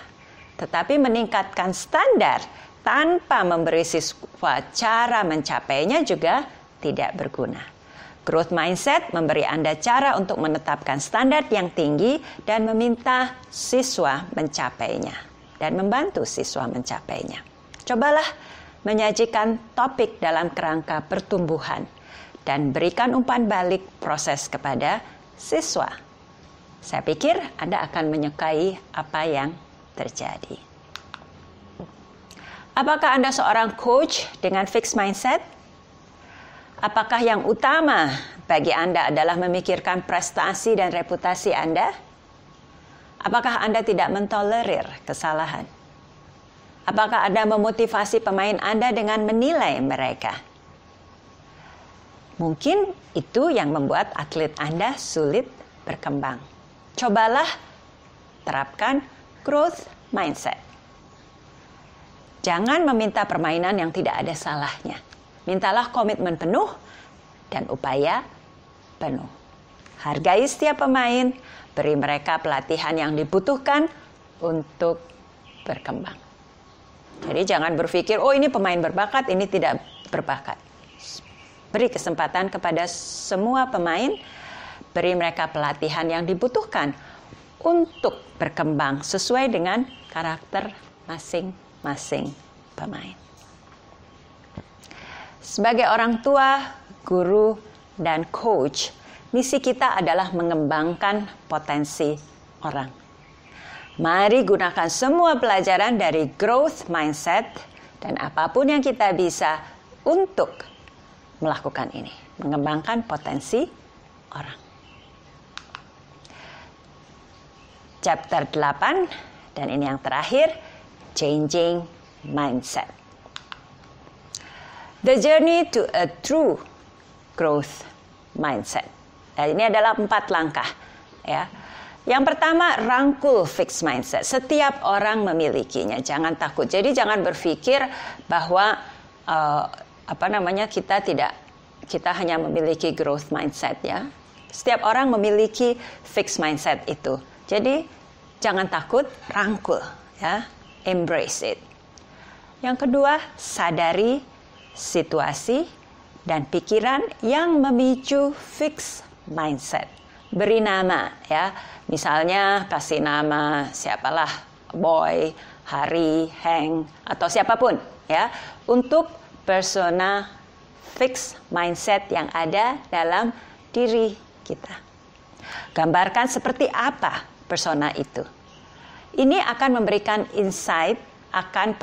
tetapi meningkatkan standar tanpa memberi siswa cara mencapainya juga tidak berguna. Growth mindset memberi Anda cara untuk menetapkan standar yang tinggi dan meminta siswa mencapainya dan membantu siswa mencapainya. Cobalah menyajikan topik dalam kerangka pertumbuhan dan berikan umpan balik proses kepada siswa. Saya pikir Anda akan menyukai apa yang terjadi. Apakah Anda seorang coach dengan fixed mindset? Apakah yang utama bagi Anda adalah memikirkan prestasi dan reputasi Anda? Apakah Anda tidak mentolerir kesalahan? Apakah Anda memotivasi pemain Anda dengan menilai mereka? Mungkin itu yang membuat atlet Anda sulit berkembang. Cobalah terapkan growth mindset. Jangan meminta permainan yang tidak ada salahnya. Mintalah komitmen penuh dan upaya penuh. Hargai setiap pemain, beri mereka pelatihan yang dibutuhkan untuk berkembang. Jadi jangan berpikir, oh ini pemain berbakat, ini tidak berbakat. Beri kesempatan kepada semua pemain, beri mereka pelatihan yang dibutuhkan untuk berkembang sesuai dengan karakter masing-masing pemain. Sebagai orang tua, guru, dan coach, misi kita adalah mengembangkan potensi orang. Mari gunakan semua pelajaran dari growth mindset dan apapun yang kita bisa untuk melakukan ini, mengembangkan potensi orang. Chapter 8, dan ini yang terakhir, changing mindset. The journey to a true growth mindset. Nah, ini adalah 4 langkah, ya. Yang pertama, rangkul fixed mindset. Setiap orang memilikinya. Jangan takut. Jadi jangan berpikir bahwa kita hanya memiliki growth mindset, ya. Setiap orang memiliki fixed mindset itu. Jadi jangan takut, rangkul, ya. Embrace it. Yang kedua, sadari situasi dan pikiran yang memicu fixed mindset. Beri nama, ya. Misalnya kasih nama siapalah, Boy, Hari, Hank, atau siapapun, ya, untuk persona fixed mindset yang ada dalam diri kita. Gambarkan seperti apa persona itu. Ini akan memberikan insight akan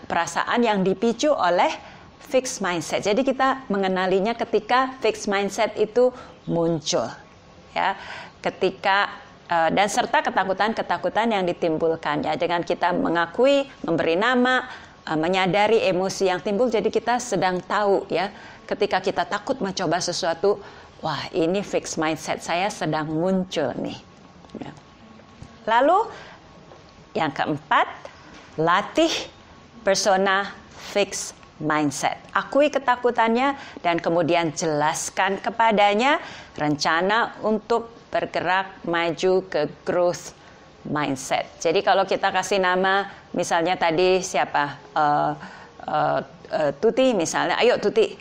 perasaan yang dipicu oleh fixed mindset. Jadi kita mengenalinya ketika fixed mindset itu muncul, ya. Ketika dan serta ketakutan-ketakutan yang ditimbulkan, ya. Dengan kita mengakui, memberi nama, menyadari emosi yang timbul, jadi kita sedang tahu, ya. Ketika kita takut mencoba sesuatu, wah, ini fixed mindset saya sedang muncul nih, ya. Lalu yang keempat, latih persona fixed mindset. Akui ketakutannya dan kemudian jelaskan kepadanya rencana untuk bergerak maju ke growth mindset. Jadi kalau kita kasih nama, misalnya tadi siapa? Tuti misalnya, ayo Tuti,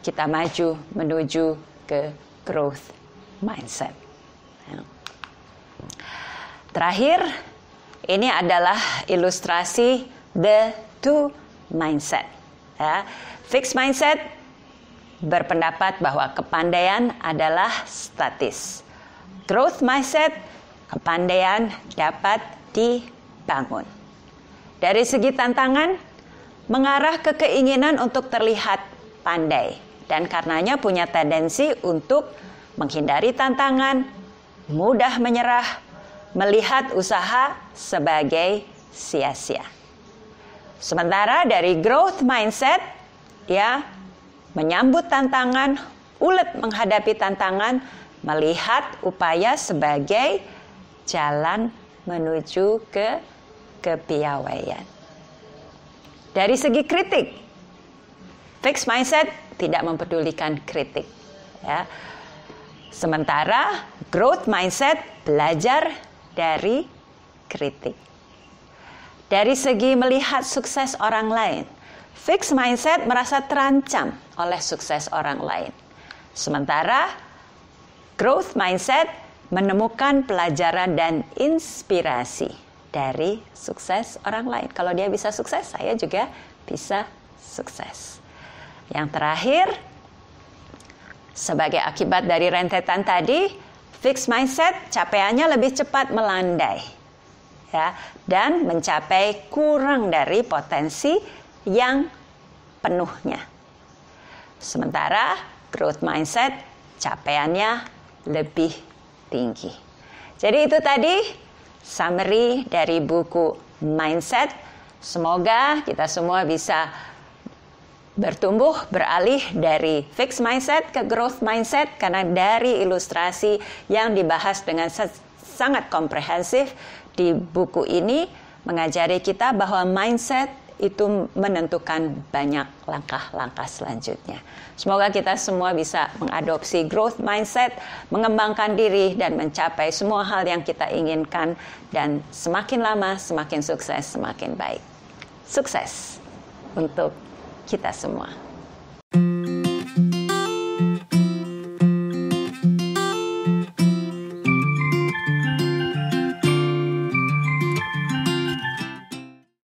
kita maju menuju ke growth mindset. Terakhir, ini adalah ilustrasi the two mindset. Ya. Fixed mindset berpendapat bahwa kepandaian adalah statis. Growth mindset, kepandaian dapat dibangun. Dari segi tantangan, mengarah ke keinginan untuk terlihat pandai dan karenanya punya tendensi untuk menghindari tantangan, mudah menyerah, melihat usaha sebagai sia-sia. Sementara dari growth mindset, ya, menyambut tantangan, ulet menghadapi tantangan, melihat upaya sebagai jalan menuju ke kepiawaian. Dari segi kritik, fixed mindset tidak mempedulikan kritik. Ya. Sementara growth mindset belajar dari kritik. Dari segi melihat sukses orang lain, fixed mindset merasa terancam oleh sukses orang lain. Sementara growth mindset menemukan pelajaran dan inspirasi dari sukses orang lain. Kalau dia bisa sukses, saya juga bisa sukses. Yang terakhir, sebagai akibat dari rentetan tadi, fixed mindset capaiannya lebih cepat melandai, ya, dan mencapai kurang dari potensi yang penuhnya. Sementara growth mindset capaiannya lebih tinggi. Jadi itu tadi summary dari buku Mindset. Semoga kita semua bisa bertumbuh, beralih dari fixed mindset ke growth mindset, karena dari ilustrasi yang dibahas dengan sangat komprehensif di buku ini mengajari kita bahwa mindset itu menentukan banyak langkah-langkah selanjutnya. Semoga kita semua bisa mengadopsi growth mindset, mengembangkan diri dan mencapai semua hal yang kita inginkan, dan semakin lama semakin sukses, semakin baik. Sukses untuk kita semua.